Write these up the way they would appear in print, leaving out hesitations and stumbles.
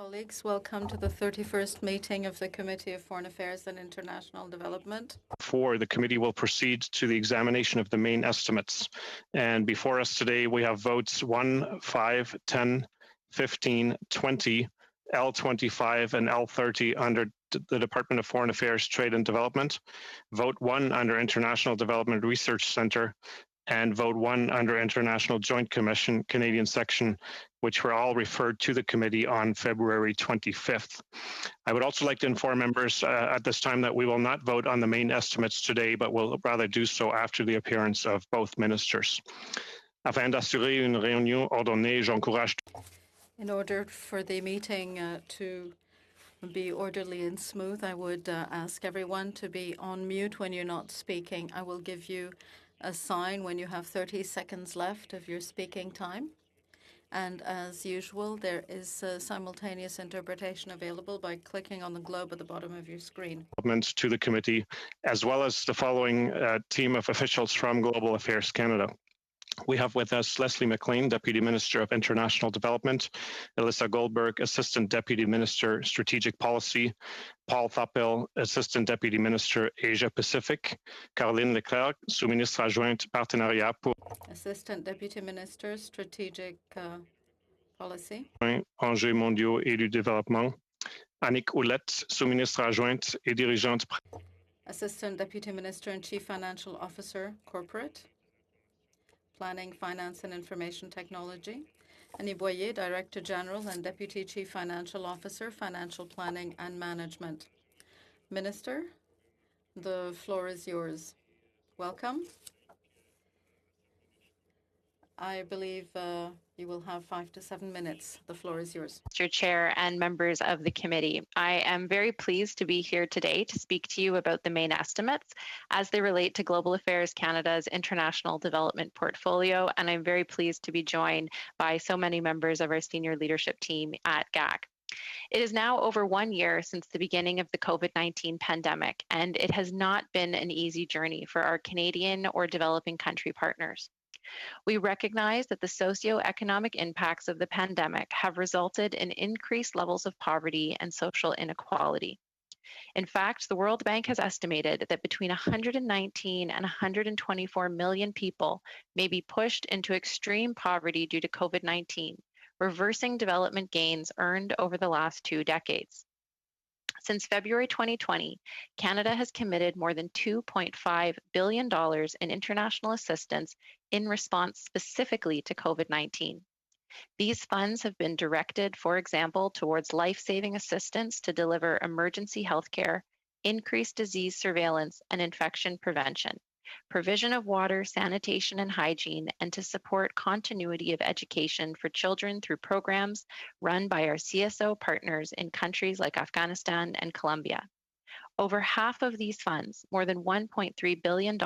Colleagues, welcome to the 31st meeting of the Committee of Foreign Affairs and International Development. The committee will proceed to the examination of the main estimates. And before us today, we have votes 1, 5, 10, 15, 20, L25, and L30 under the Department of Foreign Affairs, Trade and Development, vote 1 under International Development Research Center, and vote 1 under International Joint Commission, Canadian section, which were all referred to the committee on February 25th. I would also like to inform members at this time that we will not vote on the main estimates today, but will rather do so after the appearance of both ministers. Afin d'assurer une réunion ordonnée, j'encourage. In order for the meeting to be orderly and smooth, I would ask everyone to be on mute when you're not speaking. I will give you a sign when you have 30 seconds left of your speaking time. And as usual, there is simultaneous interpretation available by clicking on the globe at the bottom of your screen. To the committee, as well as the following team of officials from Global Affairs Canada. We have with us Leslie McLean, Deputy Minister of International Development, Alyssa Goldberg, Assistant Deputy Minister, Strategic Policy, Paul Thapil, Assistant Deputy Minister, Asia Pacific, Caroline Leclerc, Sous-ministre adjointe Partenariat pour Assistant Deputy Minister, Strategic Policy, Enjeux mondiaux et du développement, Annick Ouellette, Sous-ministre adjointe et dirigeante, Assistant Deputy Minister and Chief Financial Officer, Corporate, Planning, Finance and Information Technology. Annie Boyer, Director General and Deputy Chief Financial Officer, Financial Planning and Management. Minister, the floor is yours. Welcome. I believe you will have 5 to 7 minutes. The floor is yours. Mr. Chair and members of the committee, I am very pleased to be here today to speak to you about the main estimates as they relate to Global Affairs Canada's international development portfolio, and I'm very pleased to be joined by so many members of our senior leadership team at GAC. It is now over 1 year since the beginning of the COVID-19 pandemic, and it has not been an easy journey for our Canadian or developing country partners. We recognize that the socioeconomic impacts of the pandemic have resulted in increased levels of poverty and social inequality. In fact, the World Bank has estimated that between 119 and 124 million people may be pushed into extreme poverty due to COVID-19, reversing development gains earned over the last 2 decades. Since February 2020, Canada has committed more than $2.5 billion in international assistance in response specifically to COVID-19. These funds have been directed, for example, towards life-saving assistance to deliver emergency healthcare, increased disease surveillance and infection prevention, provision of water, sanitation and hygiene, and to support continuity of education for children through programs run by our CSO partners in countries like Afghanistan and Colombia. Over half of these funds, more than $1.3 billion,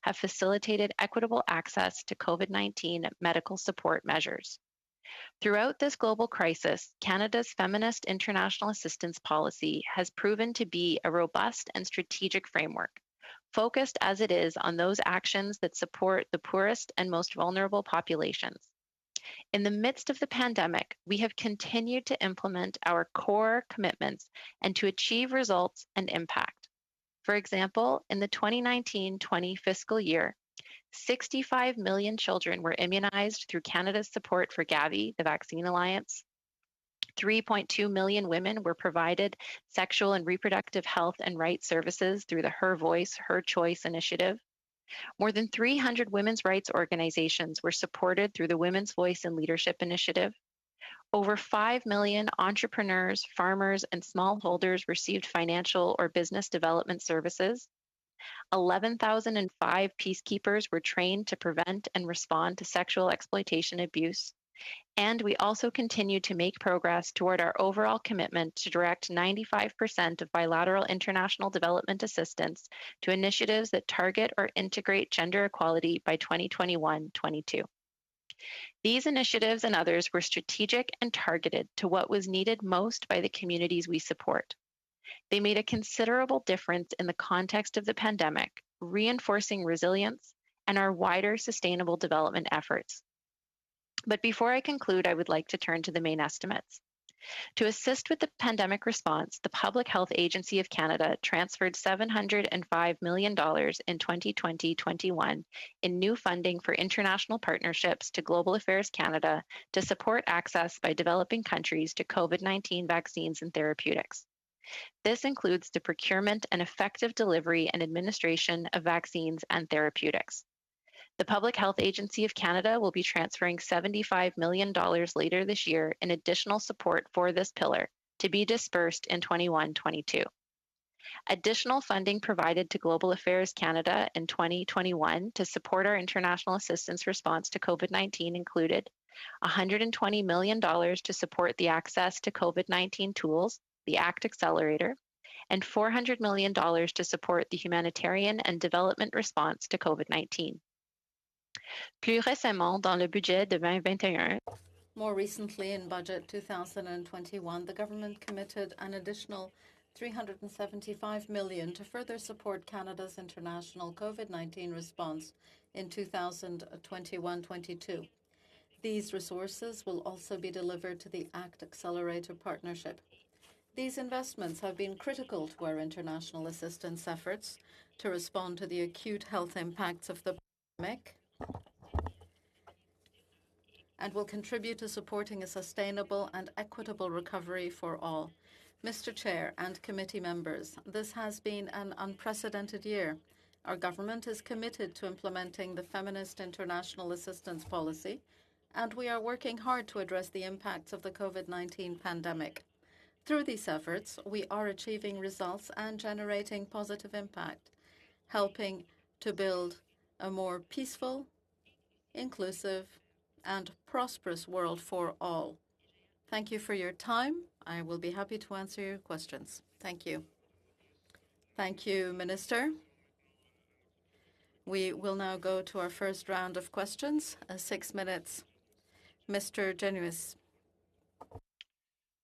have facilitated equitable access to COVID-19 medical support measures. Throughout this global crisis, Canada's feminist international assistance policy has proven to be a robust and strategic framework, focused as it is on those actions that support the poorest and most vulnerable populations. In the midst of the pandemic, we have continued to implement our core commitments and to achieve results and impact. For example, in the 2019-20 fiscal year, 65 million children were immunized through Canada's support for Gavi, the Vaccine Alliance. 3.2 million women were provided sexual and reproductive health and rights services through the Her Voice, Her Choice initiative. More than 300 women's rights organizations were supported through the Women's Voice and Leadership Initiative. Over 5 million entrepreneurs, farmers, and smallholders received financial or business development services. 11,005 peacekeepers were trained to prevent and respond to sexual exploitation abuse. And we also continue to make progress toward our overall commitment to direct 95% of bilateral international development assistance to initiatives that target or integrate gender equality by 2021-22. These initiatives and others were strategic and targeted to what was needed most by the communities we support. They made a considerable difference in the context of the pandemic, reinforcing resilience and our wider sustainable development efforts. But before I conclude, I would like to turn to the main estimates. To assist with the pandemic response, the Public Health Agency of Canada transferred $705 million in 2020-21 in new funding for international partnerships to Global Affairs Canada to support access by developing countries to COVID-19 vaccines and therapeutics. This includes the procurement and effective delivery and administration of vaccines and therapeutics. The Public Health Agency of Canada will be transferring $75 million later this year in additional support for this pillar to be dispersed in 21-22. Additional funding provided to Global Affairs Canada in 2021 to support our international assistance response to COVID-19 included $120 million to support the access to COVID-19 tools, the ACT Accelerator, and $400 million to support the humanitarian and development response to COVID-19. Plus récemment, dans le budget de 2021, more recently, in Budget 2021, the government committed an additional $375 million to further support Canada's international COVID-19 response in 2021-22. These resources will also be delivered to the ACT Accelerator partnership. These investments have been critical to our international assistance efforts to respond to the acute health impacts of the pandemic and will contribute to supporting a sustainable and equitable recovery for all. Mr. Chair and committee members, this has been an unprecedented year. Our government is committed to implementing the feminist international assistance policy, and we are working hard to address the impacts of the COVID-19 pandemic. Through these efforts, we are achieving results and generating positive impact, helping to build a more peaceful, inclusive, and prosperous world for all. Thank you for your time. I will be happy to answer your questions. Thank you. Thank you, Minister. We will now go to our first round of questions, 6 minutes. Mr. Genuis.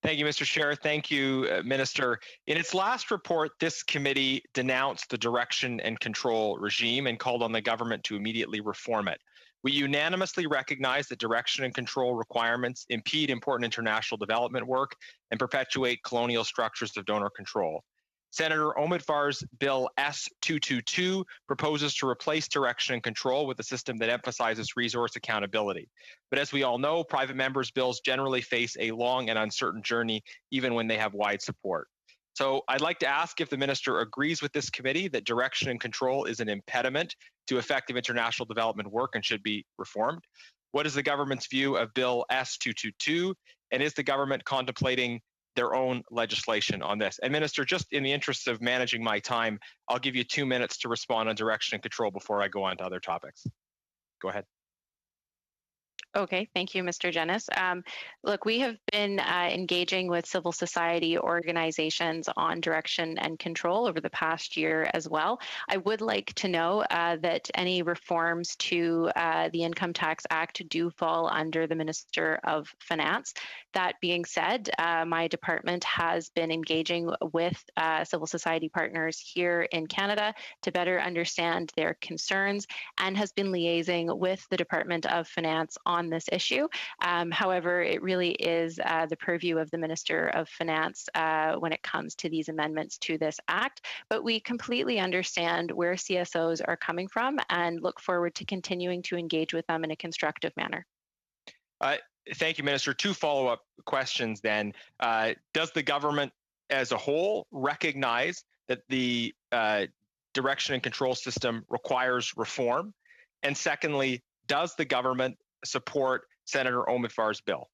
Thank you, Mr. Chair. Thank you, Minister. In its last report, this committee denounced the direction and control regime and called on the government to immediately reform it. We unanimously recognize that direction and control requirements impede important international development work and perpetuate colonial structures of donor control. Senator Omitvar's Bill S-222 proposes to replace direction and control with a system that emphasizes resource accountability. But as we all know, private members' bills generally face a long and uncertain journey, even when they have wide support. So I'd like to ask if the minister agrees with this committee that direction and control is an impediment to effective international development work and should be reformed. What is the government's view of Bill S-222, and is the government contemplating their own legislation on this? And Minister, just in the interest of managing my time, I'll give you 2 minutes to respond on direction and control before I go on to other topics. Go ahead. Okay, thank you, Mr. Genuis. Look, we have been engaging with civil society organizations on direction and control over the past year as well. I would like to know that any reforms to the Income Tax Act do fall under the Minister of Finance. That being said, my department has been engaging with civil society partners here in Canada to better understand their concerns and has been liaising with the Department of Finance on this issue. However, it really is the purview of the Minister of Finance when it comes to these amendments to this act. But we completely understand where CSOs are coming from and look forward to continuing to engage with them in a constructive manner. Thank you, Minister. 2 follow-up questions then. Does the government as a whole recognize that the direction and control system requires reform? And secondly, does the government support Senator Omitvar's bill?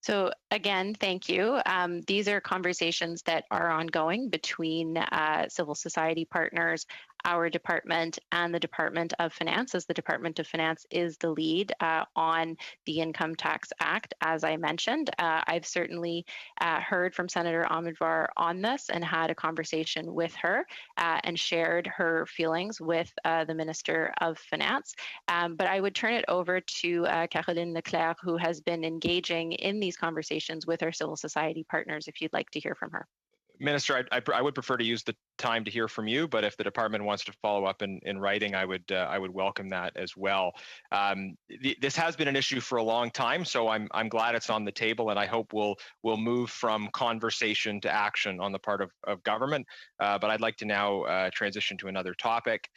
So again, thank you. These are conversations that are ongoing between civil society partners, our department, and the Department of Finance, as the Department of Finance is the lead on the Income Tax Act. As I mentioned, I've certainly heard from Senator Omitvar on this and had a conversation with her and shared her feelings with the Minister of Finance. But I would turn it over to Caroline Leclerc, who has been engaging in these conversations with our civil society partners, if you'd like to hear from her. Minister, I would prefer to use the time to hear from you, but if the department wants to follow up in writing, I would welcome that as well. This has been an issue for a long time, so I'm glad it's on the table, and I hope we'll move from conversation to action on the part of government. But I'd like to now transition to another topic.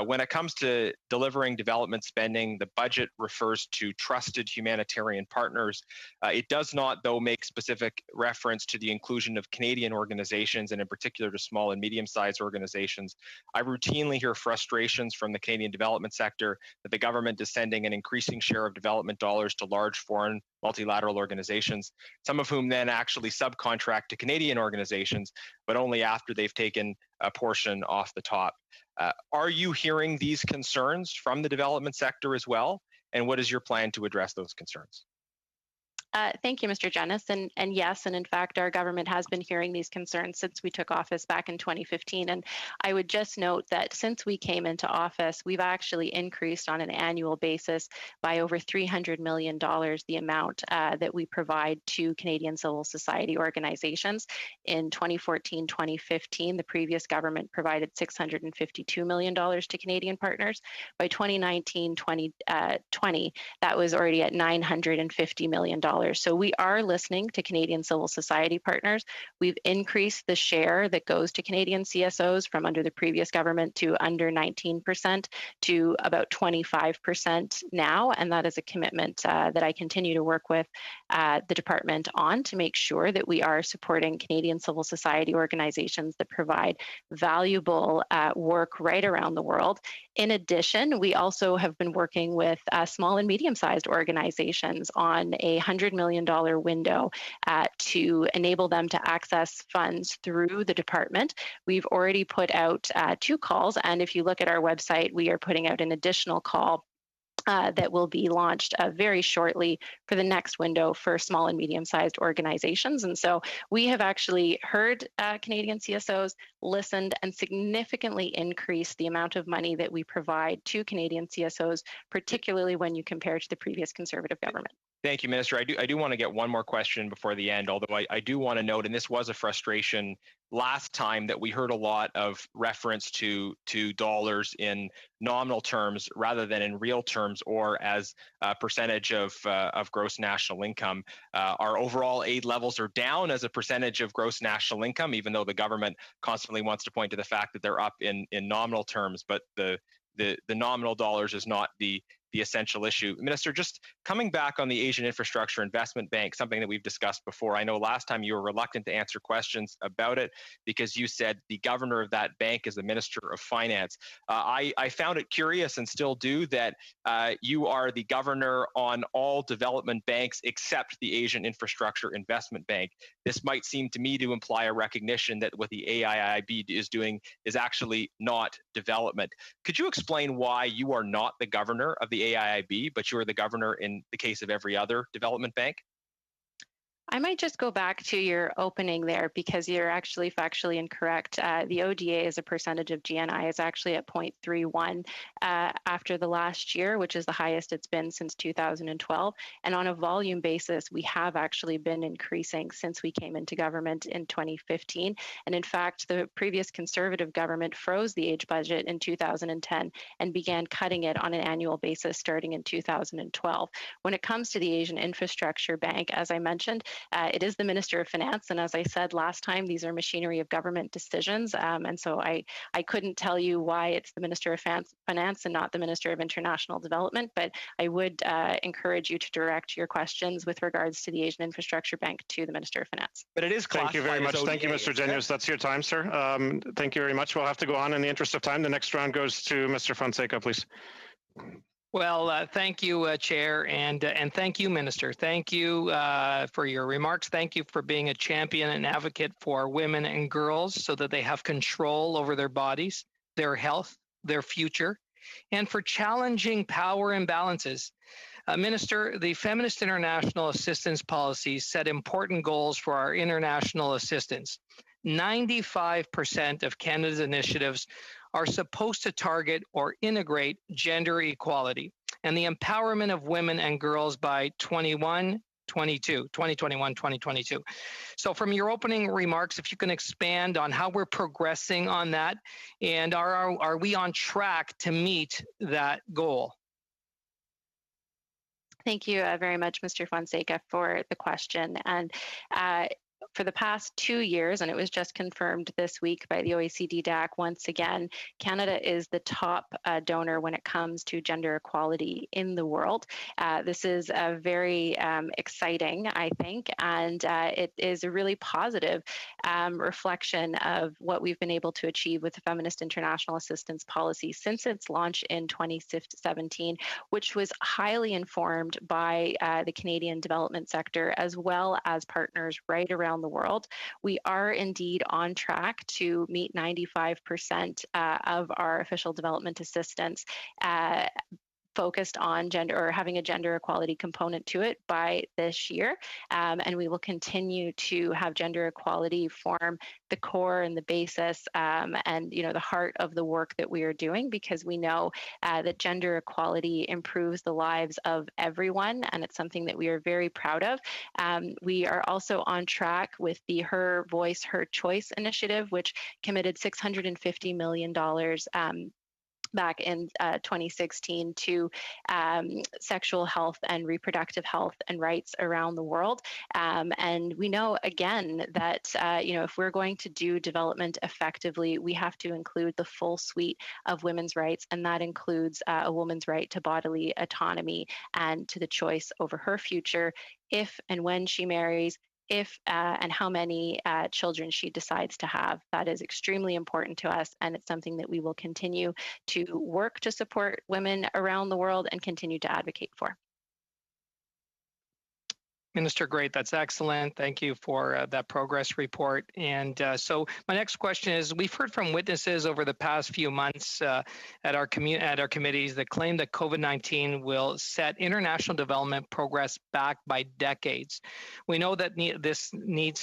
When it comes to delivering development spending, the budget refers to trusted humanitarian partners. It does not, though, make specific reference to the inclusion of Canadian organizations, and in particular to small and medium-sized organizations. I routinely hear frustrations from the Canadian development sector that the government is sending an increasing share of development dollars to large foreign multilateral organizations, some of whom then actually subcontract to Canadian organizations, but only after they've taken a portion off the top. Are you hearing these concerns from the development sector as well? And what is your plan to address those concerns? Thank you, Mr. Jennis. And yes, and in fact, our government has been hearing these concerns since we took office back in 2015. And I would just note that since we came into office, we've actually increased on an annual basis by over $300 million the amount that we provide to Canadian civil society organizations. In 2014, 2015, the previous government provided $652 million to Canadian partners. By 2019, 2020, that was already at $950 million. So we are listening to Canadian civil society partners. We've increased the share that goes to Canadian CSOs from under the previous government to under 19% to about 25% now. And that is a commitment that I continue to work with the department on to make sure that we are supporting Canadian civil society organizations that provide valuable work right around the world. In addition, we also have been working with small and medium-sized organizations on a $100 million window to enable them to access funds through the department. We've already put out 2 calls, and if you look at our website, we are putting out an additional call that will be launched very shortly for the next window for small and medium-sized organizations. And so we have actually heard Canadian CSOs, listened, and significantly increased the amount of money that we provide to Canadian CSOs, particularly when you compare to the previous Conservative government. Thank you, Minister. I do want to get one more question before the end, although I do want to note, and this was a frustration last time, that we heard a lot of reference to dollars in nominal terms rather than in real terms or as a percentage of gross national income. Our overall aid levels are down as a percentage of gross national income, even though the government constantly wants to point to the fact that they're up in nominal terms, but the nominal dollars is not the essential issue. Minister, just coming back on the Asian Infrastructure Investment Bank, something that we've discussed before. I know last time you were reluctant to answer questions about it because you said the governor of that bank is the Minister of Finance. I found it curious, and still do, that you are the governor on all development banks except the Asian Infrastructure Investment Bank. This might seem to me to imply a recognition that what the AIIB is doing is actually not development. Could you explain why you are not the governor of the AIIB, but you are the governor in the case of every other development bank? I might just go back to your opening there because you're actually factually incorrect. The ODA as a percentage of GNI is actually at 0.31 after the last year, which is the highest it's been since 2012. And on a volume basis, we have actually been increasing since we came into government in 2015. And in fact, the previous Conservative government froze the age budget in 2010 and began cutting it on an annual basis starting in 2012. When it comes to the Asian Infrastructure Bank, as I mentioned, it is the Minister of Finance, and as I said last time, these are machinery of government decisions, and so I couldn't tell you why it's the Minister of Finance and not the Minister of International Development, but I would encourage you to direct your questions with regards to the Asian Infrastructure Bank to the Minister of Finance. But it is classified. Thank you very much. ODA, thank you, Mr. Genius. That's your time, sir. Thank you very much. We'll have to go on in the interest of time. The next round goes to Mr. Fonseca, please. Well, thank you, Chair, and thank you, Minister. Thank you for your remarks. Thank you for being a champion and advocate for women and girls so that they have control over their bodies, their health, their future, and for challenging power imbalances. Minister, the Feminist International Assistance Policy set important goals for our international assistance. 95% of Canada's initiatives are supposed to target or integrate gender equality and the empowerment of women and girls by 21, 2021, 2022. So from your opening remarks, if you can expand on how we're progressing on that, and are we on track to meet that goal? Thank you very much, Mr. Fonseca, for the question. And for the past 2 years, and it was just confirmed this week by the OECD DAC once again, Canada is the top donor when it comes to gender equality in the world. This is very exciting, I think, and it is a really positive reflection of what we've been able to achieve with the Feminist International Assistance Policy since its launch in 2017, which was highly informed by the Canadian development sector as well as partners right around the world. We are indeed on track to meet 95% of our official development assistance focused on gender or having a gender equality component to it by this year. And we will continue to have gender equality form the core and the basis and the heart of the work that we are doing, because we know that gender equality improves the lives of everyone, and it's something that we are very proud of. We are also on track with the Her Voice, Her Choice initiative, which committed $650 million back in 2016 to sexual health and reproductive health and rights around the world. And we know, again, that if we're going to do development effectively, we have to include the full suite of women's rights, and that includes a woman's right to bodily autonomy and to the choice over her future if and when she marries, if and how many children she decides to have. That is extremely important to us, and it's something that we will continue to work to support women around the world and continue to advocate for. Minister, great. That's excellent. Thank you for that progress report. And so my next question is, we've heard from witnesses over the past few months at our committees that claim that COVID-19 will set international development progress back by decades. We know that the needs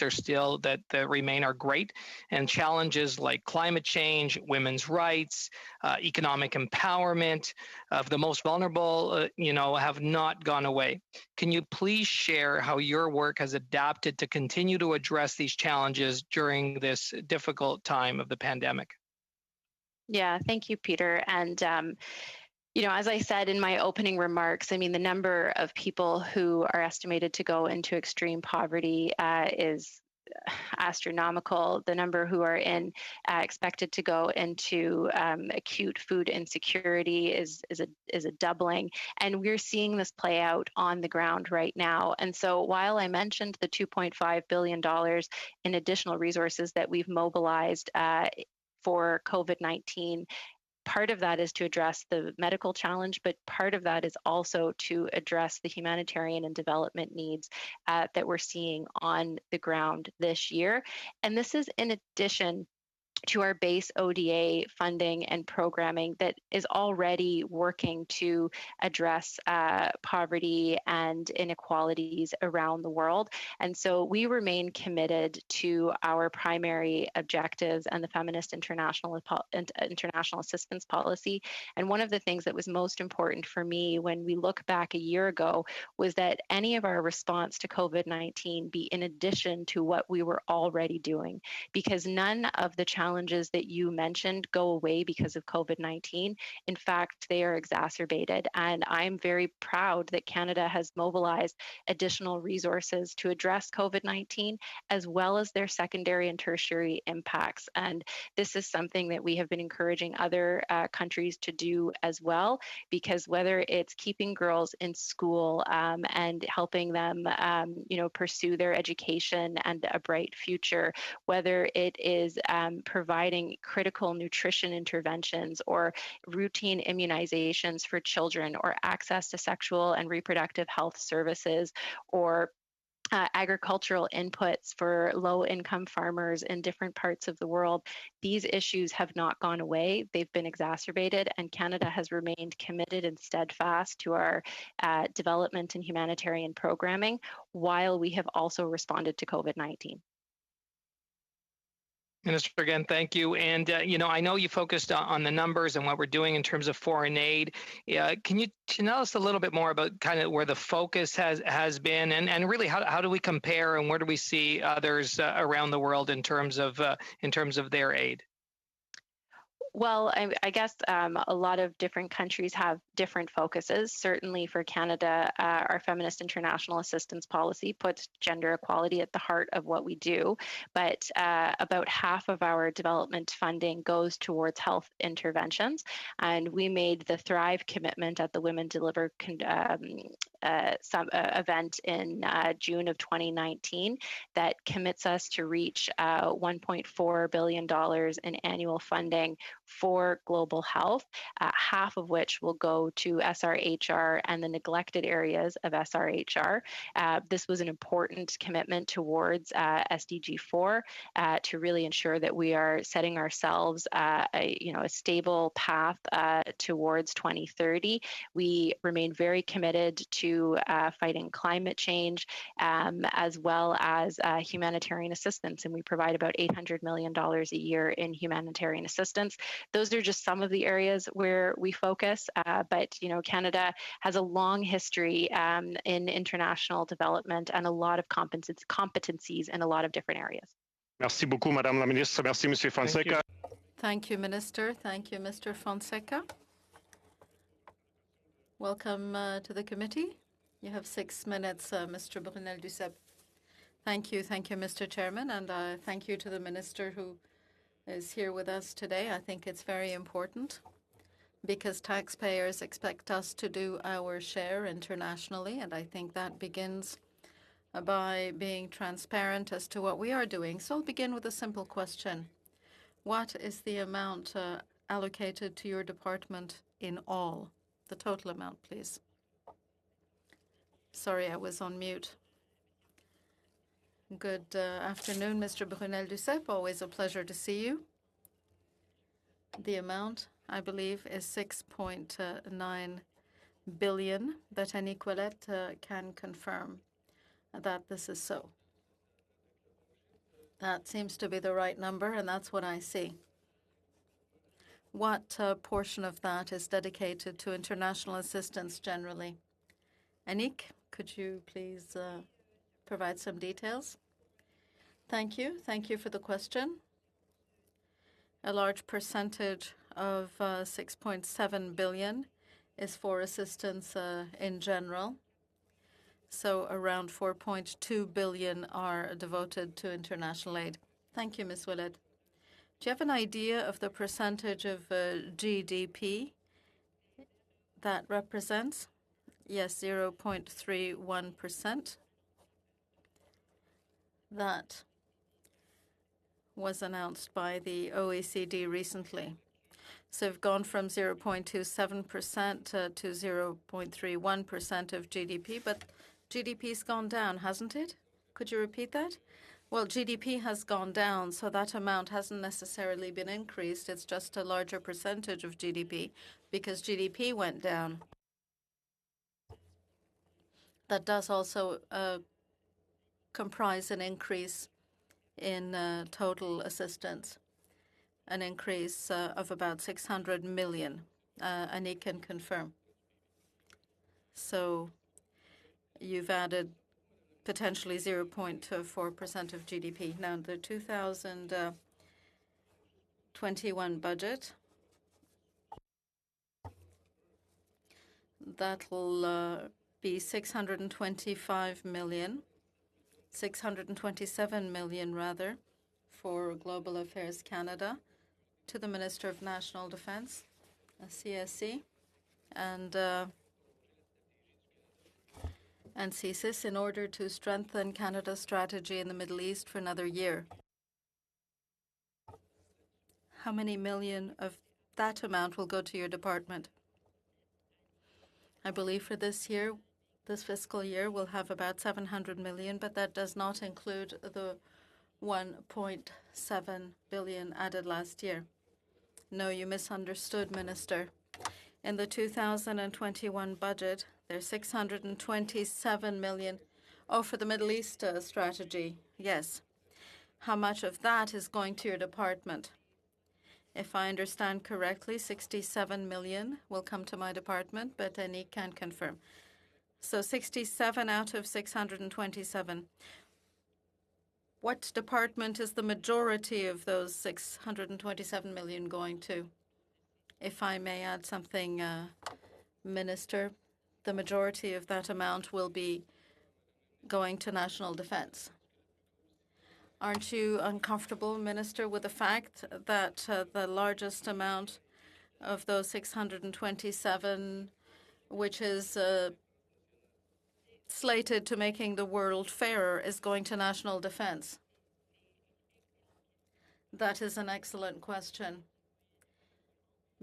are still that remain are great, and challenges like climate change, women's rights, economic empowerment of the most vulnerable, have not gone away. Can you please share how your work has adapted to continue to address these challenges during this difficult time of the pandemic? Yeah, thank you, Peter. And as I said in my opening remarks, I mean, the number of people who are estimated to go into extreme poverty is astronomical. The number who are expected to go into acute food insecurity is a doubling, and we're seeing this play out on the ground right now. And so, while I mentioned the $2.5 billion in additional resources that we've mobilized for COVID-19, part of that is to address the medical challenge, but part of that is also to address the humanitarian and development needs that we're seeing on the ground this year. And this is in addition to our base ODA funding and programming that is already working to address poverty and inequalities around the world. And so we remain committed to our primary objectives and the Feminist International Assistance Policy. And one of the things that was most important for me when we look back a year ago was that any of our response to COVID-19 be in addition to what we were already doing, because none of the challenges that you mentioned go away because of COVID-19. In fact, they are exacerbated. And I'm very proud that Canada has mobilized additional resources to address COVID-19, as well as their secondary and tertiary impacts. And this is something that we have been encouraging other countries to do as well, because whether it's keeping girls in school and helping them, pursue their education and a bright future, whether it is providing critical nutrition interventions or routine immunizations for children, or access to sexual and reproductive health services, or agricultural inputs for low-income farmers in different parts of the world. These issues have not gone away. They've been exacerbated, and Canada has remained committed and steadfast to our development and humanitarian programming, while we have also responded to COVID-19. Minister, again, thank you. And, I know you focused on the numbers and what we're doing in terms of foreign aid. Can you tell us a little bit more about kind of where the focus has been and really how do we compare and where do we see others around the world in terms of their aid? Well, I guess a lot of different countries have different focuses. Certainly for Canada, our Feminist International Assistance Policy puts gender equality at the heart of what we do. But about half of our development funding goes towards health interventions. And we made the Thrive commitment at the Women Deliver event in June of 2019 that commits us to reach $1.4 billion in annual funding for global health, half of which will go to SRHR and the neglected areas of SRHR. This was an important commitment towards SDG 4 to really ensure that we are setting ourselves a stable path towards 2030. We remain very committed to fighting climate change as well as humanitarian assistance, and we provide about $800 million a year in humanitarian assistance. Those are just some of the areas where we focus, but Canada has a long history in international development and a lot of competencies in a lot of different areas. Merci beaucoup, Madame la Ministre. Merci, Monsieur Fonseca. Thank you, Minister. Thank you, Mr. Fonseca. Welcome to the committee. You have 6 minutes, Mr. Brunel-Duceppe. Thank you, Mr. Chairman, and thank you to the Minister who is here with us today. I think it's very important because taxpayers expect us to do our share internationally, and I think that begins by being transparent as to what we are doing. So I'll begin with a simple question. What is the amount allocated to your department in all? The total amount, please. Sorry, I was on mute. Good afternoon, Mr. Brunel-Duceppe. Always a pleasure to see you. The amount, I believe, is 6.9 billion, but Annie Colette can confirm that this is so. That seems to be the right number, and that's what I see. What portion of that is dedicated to international assistance generally? Annick, could you please provide some details? Thank you. Thank you for the question. A large percentage of 6.7 billion is for assistance in general. So around 4.2 billion are devoted to international aid. Thank you, Ms. Willett. Do you have an idea of the percentage of GDP that represents? Yes, 0.31%. That was announced by the OECD recently. So we've gone from 0.27% to 0.31% of GDP, but GDP's gone down, hasn't it? Could you repeat that? Well, GDP has gone down, so that amount hasn't necessarily been increased. It's just a larger percentage of GDP because GDP went down. That does also comprise an increase in total assistance, an increase of about 600 million, and he can confirm. So you've added potentially 0.4% of GDP. Now, the 2021 budget, that will be 625 million. 627 million, rather, for Global Affairs Canada to the Minister of National Defence, CSC, and CSIS in order to strengthen Canada's strategy in the Middle East for another year. How many million of that amount will go to your department? I believe for this year, this fiscal year, we'll have about 700 million, but that does not include the 1.7 billion added last year. No, you misunderstood, Minister. In the 2021 budget, there's 627 million. Oh, for the Middle East strategy, yes. how much of that is going to your department? If I understand correctly, 67 million will come to my department, but Annie can confirm. So 67 out of 627. What department is the majority of those 627 million going to? If I may add something, Minister, the majority of that amount will be going to national defense. Aren't you uncomfortable, Minister, with the fact that the largest amount of those 627, which is slated to making the world fairer, is going to national defense? That is an excellent question,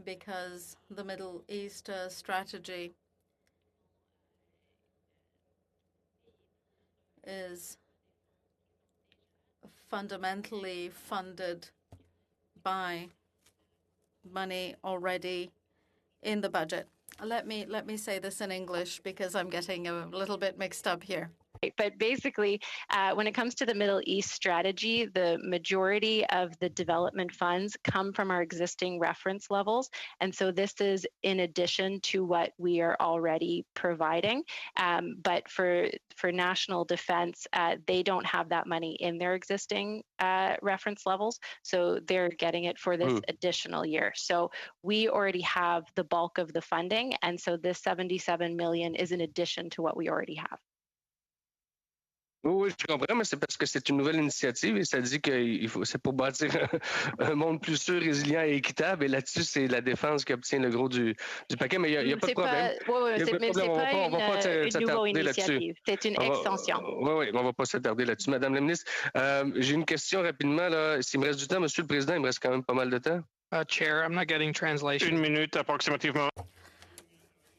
because the Middle East strategy is fundamentally funded by money already in the budget. Let me say this in English because I'm getting a little bit mixed up here. But basically, when it comes to the Middle East strategy, the majority of the development funds come from our existing reference levels. And so this is in addition to what we are already providing. But for national defense, they don't have that money in their existing reference levels. So they're getting it for this additional year. So we already have the bulk of the funding. And so this 77 million is in addition to what we already have. Oui, je comprends, mais c'est parce que c'est une nouvelle initiative et ça dit que c'est pour bâtir un monde plus sûr, résilient et équitable. Et là-dessus, c'est la défense qui obtient le gros du paquet, mais il n'y a pas de problème. Oui, mais ce n'est pas une nouvelle initiative, c'est une extension. Oui, on ne va pas s'attarder là-dessus. Madame la ministre, j'ai une question rapidement. Là. S'il me reste du temps, Monsieur le Président, il me reste quand même pas mal de temps. Chair, I'm not getting translation. Une minute approximativement.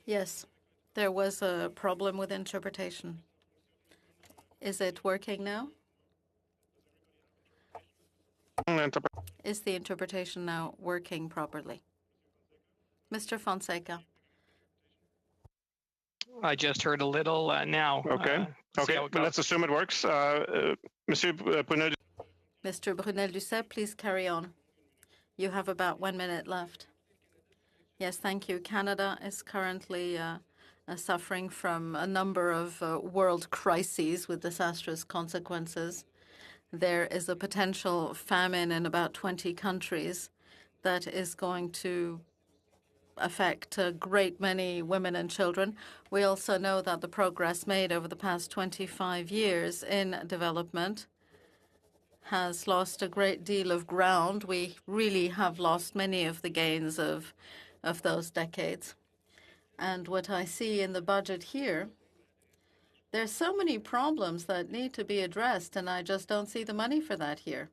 Yes, there was a problem with interpretation. Is it working now? Is the interpretation now working properly? Mr. Fonseca. I just heard a little now. Okay. But let's assume it works. Monsieur Brunel. Mr. Brunel-Duceppe, please carry on. You have about 1 minute left. Yes, thank you. Canada is currently suffering from a number of world crises with disastrous consequences. There is a potential famine in about 20 countries that is going to affect a great many women and children. We also know that the progress made over the past 25 years in development has lost a great deal of ground. We really have lost many of the gains of those decades. And what I see in the budget here, there's so many problems that need to be addressed, and I just don't see the money for that here.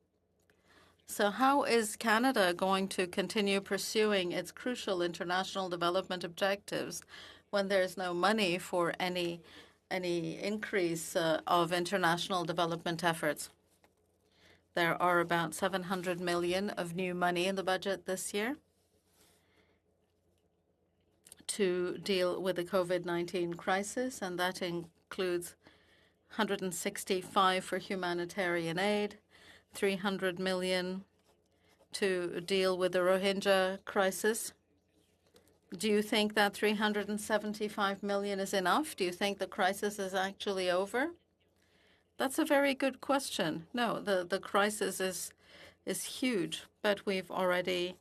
So how is Canada going to continue pursuing its crucial international development objectives when there's no money for any increase of international development efforts? There are about 700 million of new money in the budget this year to deal with the COVID-19 crisis, and that includes 165 for humanitarian aid, 300 million to deal with the Rohingya crisis. Do you think that 375 million is enough? Do you think the crisis is actually over? That's a very good question. No, the crisis is huge, but we've already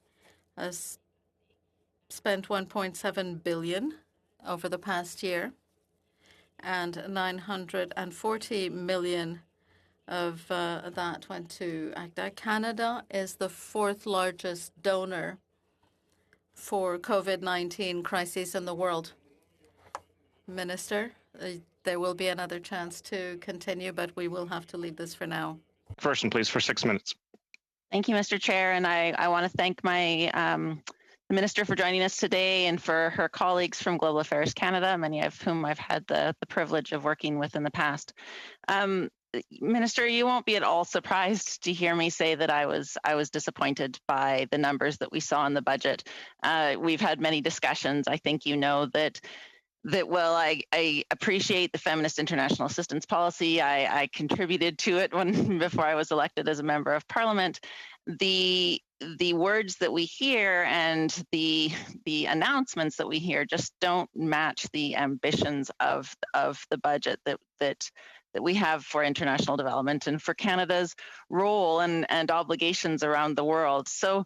spent 1.7 billion over the past year, and 940 million of that went to ACTA. Canada is the 4th largest donor for COVID-19 crises in the world. Minister, there will be another chance to continue, but we will have to leave this for now. Person, please, for 6 minutes. Thank you, Mr. Chair, and I want to thank my the Minister for joining us today and for her colleagues from Global Affairs Canada, many of whom I've had the privilege of working with in the past. Minister, you won't be at all surprised to hear me say that I was disappointed by the numbers that we saw in the budget. We've had many discussions. I think you know that well, I appreciate the Feminist International Assistance Policy. I contributed to it before I was elected as a member of Parliament. The words that we hear and the announcements that we hear just don't match the ambitions of the budget that we have for international development and for Canada's role and obligations around the world. So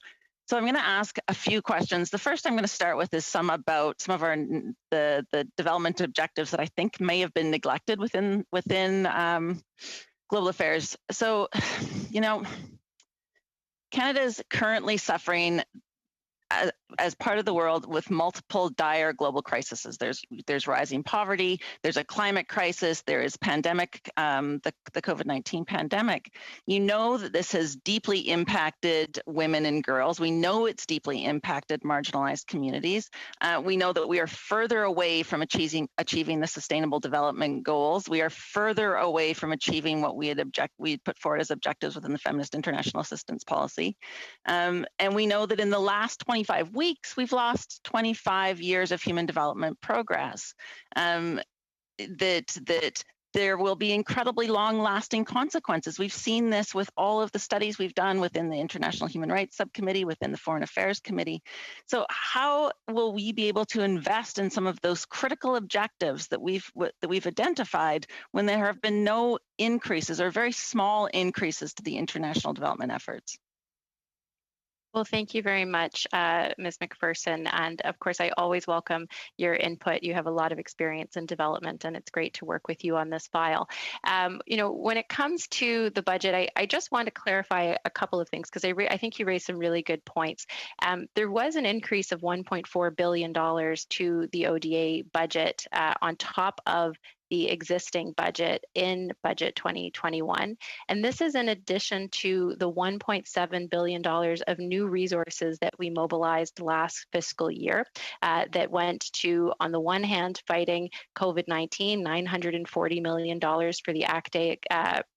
I'm going to ask a few questions. The first I'm going to start with is some of our the development objectives that I think may have been neglected within global affairs. So, Canada is currently suffering as part of the world with multiple dire global crises. There's rising poverty, there's a climate crisis, there is pandemic, the COVID-19 pandemic. You know that this has deeply impacted women and girls. We know it's deeply impacted marginalized communities. We know that we are further away from achieving the Sustainable Development Goals. We are further away from achieving what we put forward as objectives within the Feminist International Assistance Policy. And we know that in the last 25 weeks, we've lost 25 years of human development progress. That there will be incredibly long-lasting consequences. We've seen this with all of the studies we've done within the International Human Rights Subcommittee, within the Foreign Affairs Committee. So how will we be able to invest in some of those critical objectives that we've identified when there have been no increases or very small increases to the international development efforts? Well, thank you very much, Ms. McPherson. And of course, I always welcome your input. You have a lot of experience in development, and it's great to work with you on this file. When it comes to the budget, I just want to clarify a couple of things, because I think you raised some really good points. There was an increase of $1.4 billion to the ODA budget on top of the existing budget in budget 2021. And this is in addition to the $1.7 billion of new resources that we mobilized last fiscal year that went to, on the one hand, fighting COVID-19, $940 million for the ACT-A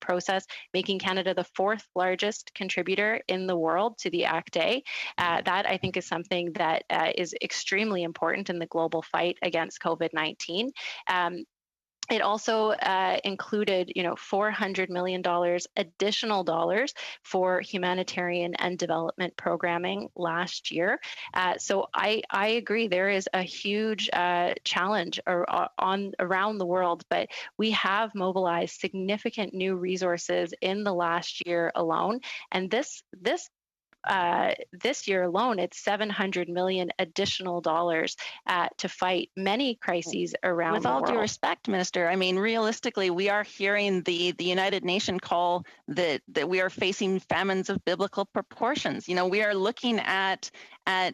process, making Canada the fourth largest contributor in the world to the ACT-A. That, I think, is something that is extremely important in the global fight against COVID-19. It also included, $400 million additional dollars for humanitarian and development programming last year. So I agree there is a huge challenge around the world, but we have mobilized significant new resources in the last year alone, and this year alone, it's $700 million additional dollars to fight many crises around the world. With all due respect, Minister, I mean, realistically, we are hearing the United Nations call that we are facing famines of biblical proportions. We are looking at a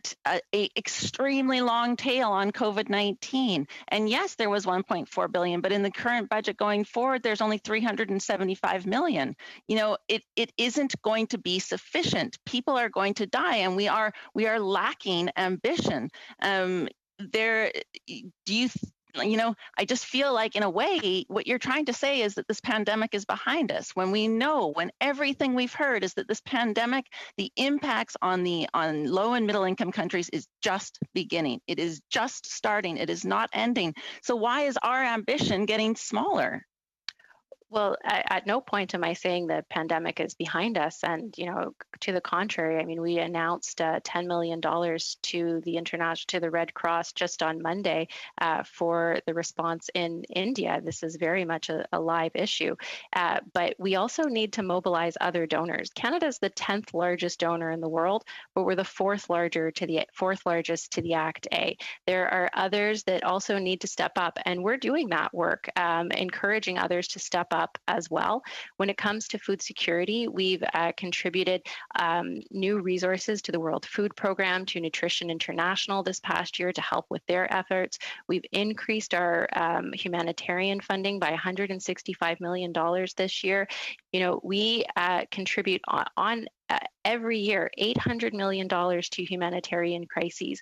extremely long tail on COVID-19. And yes, there was $1.4 billion, but in the current budget going forward, there's only $375 million. It isn't going to be sufficient. People are going to die, and we are lacking ambition. I just feel like, in a way, what you're trying to say is that this pandemic is behind us, when everything we've heard is that this pandemic, the impacts on low and middle income countries is just beginning. It is just starting. It is not ending. So why is our ambition getting smaller? Well, at no point am I saying the pandemic is behind us. And, to the contrary, I mean, we announced $10 million to the Red Cross just on Monday for the response in India. This is very much a live issue. But we also need to mobilize other donors. Canada is the 10th largest donor in the world, but we're the fourth largest to the ACT-A. There are others that also need to step up, and we're doing that work, encouraging others to step up as well. When it comes to food security, we've contributed new resources to the World Food Program, to Nutrition International this past year to help with their efforts. We've increased our humanitarian funding by $165 million this year. We contribute on every year $800 million to humanitarian crises,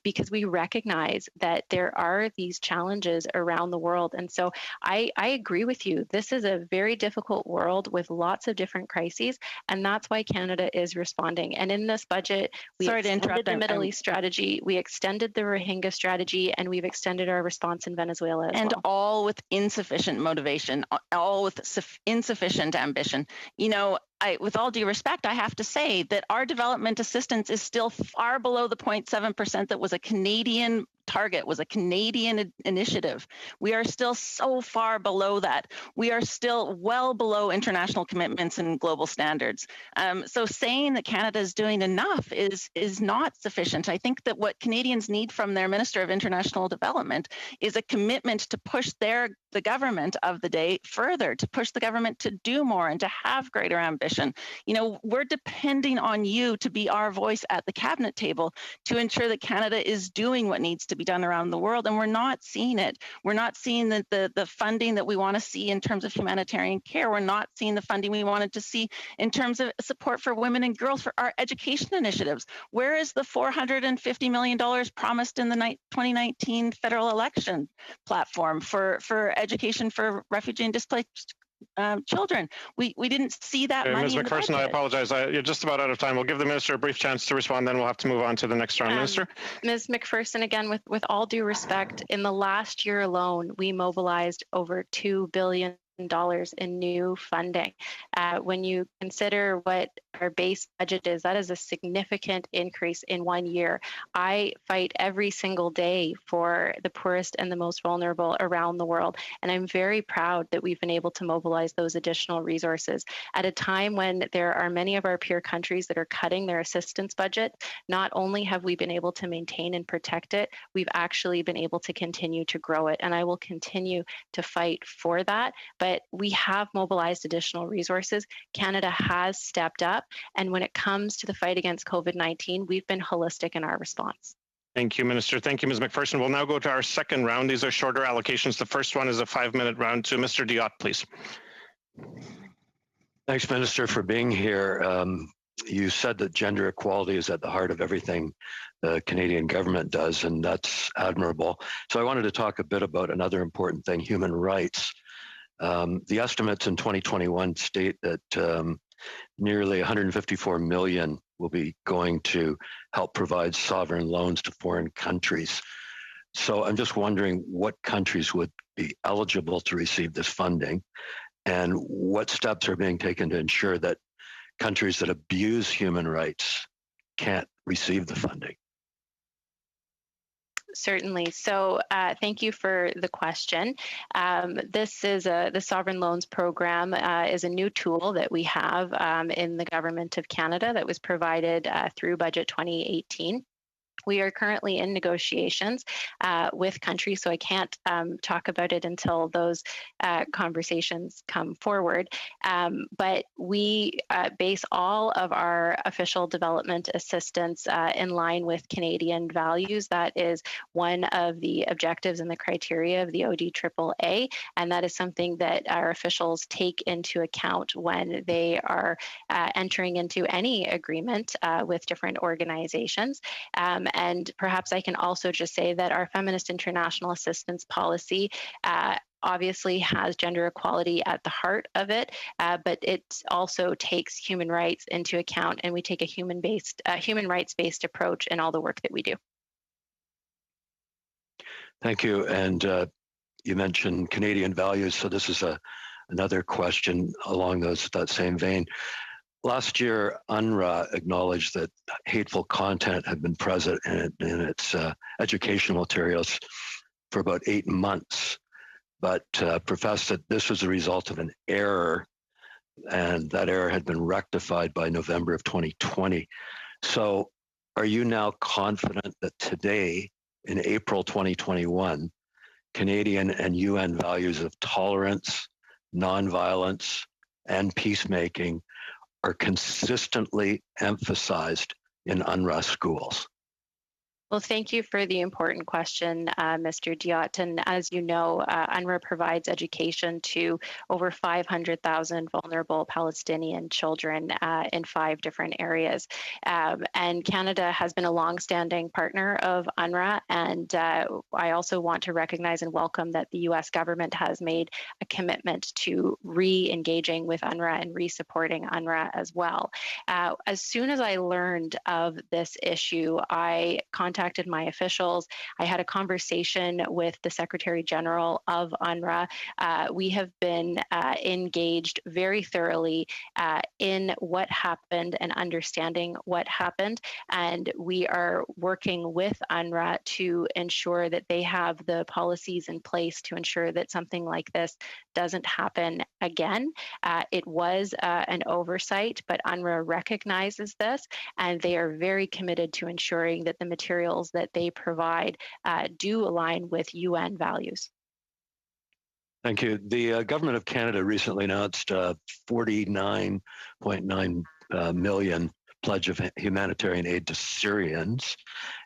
because we recognize that there are these challenges around the world. And so I agree with you. This is a very difficult world with lots of different crises, and that's why Canada is responding. And in this budget, we extended the Middle East strategy, we extended the Rohingya strategy, and we've extended our response in Venezuela as well. All with insufficient motivation, all with insufficient ambition. You know, with all due respect, I have to say that our development assistance is still far below the 0.7% that was a Canadian target, was a Canadian initiative. We are still so far below that. We are still well below international commitments and global standards. So saying that Canada is doing enough is not sufficient. I think that what Canadians need from their Minister of International Development is a commitment to push the government of the day further, to push the government to do more and to have greater ambition. You know, we're depending on you to be our voice at the cabinet table to ensure that Canada is doing what needs to be done around the world, and we're not seeing it. We're not seeing the funding that we want to see in terms of humanitarian care. We're not seeing the funding we wanted to see in terms of support for women and girls for our education initiatives. Where is the $450 million promised in the 2019 federal election platform for education for refugee and displaced children? We didn't see that money. Ms. McPherson, I apologize. You're just about out of time. We'll give the minister a brief chance to respond, then we'll have to move on to the next round. Minister? Ms. McPherson, again, with all due respect, in the last year alone, we mobilized over $2 billion in new funding. When you consider what our base budget is, that is a significant increase in 1 year. I fight every single day for the poorest and the most vulnerable around the world, and I'm very proud that we've been able to mobilize those additional resources at a time when there are many of our peer countries that are cutting their assistance budget. Not only have we been able to maintain and protect it, we've actually been able to continue to grow it, and I will continue to fight for that. But we have mobilized additional resources. Canada has stepped up. And when it comes to the fight against COVID-19, we've been holistic in our response. Thank you, Minister. Thank you, Ms. McPherson. We'll now go to our second round. These are shorter allocations. The first one is a 5-minute round to Mr. Diot, please. Thanks, Minister, for being here. You said that gender equality is at the heart of everything the Canadian government does, and that's admirable. So I wanted to talk a bit about another important thing, human rights. The estimates in 2021 state that nearly 154 million will be going to help provide sovereign loans to foreign countries. So I'm just wondering what countries would be eligible to receive this funding, and what steps are being taken to ensure that countries that abuse human rights can't receive the funding. Certainly. So thank you for the question. This is the Sovereign Loans Program is a new tool that we have in the Government of Canada that was provided through Budget 2018. We are currently in negotiations with countries, so I can't talk about it until those conversations come forward. But we base all of our official development assistance in line with Canadian values. That is one of the objectives and the criteria of the ODAAA, and that is something that our officials take into account when they are entering into any agreement with different organizations. And perhaps I can also just say that our Feminist International Assistance Policy obviously has gender equality at the heart of it, but it also takes human rights into account, and we take a human rights-based approach in all the work that we do. Thank you. And you mentioned Canadian values, so this is another question along that same vein. Last year, UNRWA acknowledged that hateful content had been present in its educational materials for about 8 months, but professed that this was a result of an error, and that error had been rectified by November of 2020. So are you now confident that today, in April 2021, Canadian and UN values of tolerance, nonviolence, and peacemaking are consistently emphasized in UNRWA schools? Well, thank you for the important question, Mr. Diot. And as you know, UNRWA provides education to over 500,000 vulnerable Palestinian children in 5 different areas. And Canada has been a longstanding partner of UNRWA. And I also want to recognize and welcome that the U.S. government has made a commitment to re-engaging with UNRWA and re-supporting UNRWA as well. As soon as I learned of this issue, I contacted my officials. I had a conversation with the Secretary General of UNRWA. We have been engaged very thoroughly in what happened and understanding what happened. And we are working with UNRWA to ensure that they have the policies in place to ensure that something like this doesn't happen again. It was an oversight, but UNRWA recognizes this, and they are very committed to ensuring that the materials that they provide do align with UN values. Thank you. The government of Canada recently announced a $49.9 million pledge of humanitarian aid to Syrians.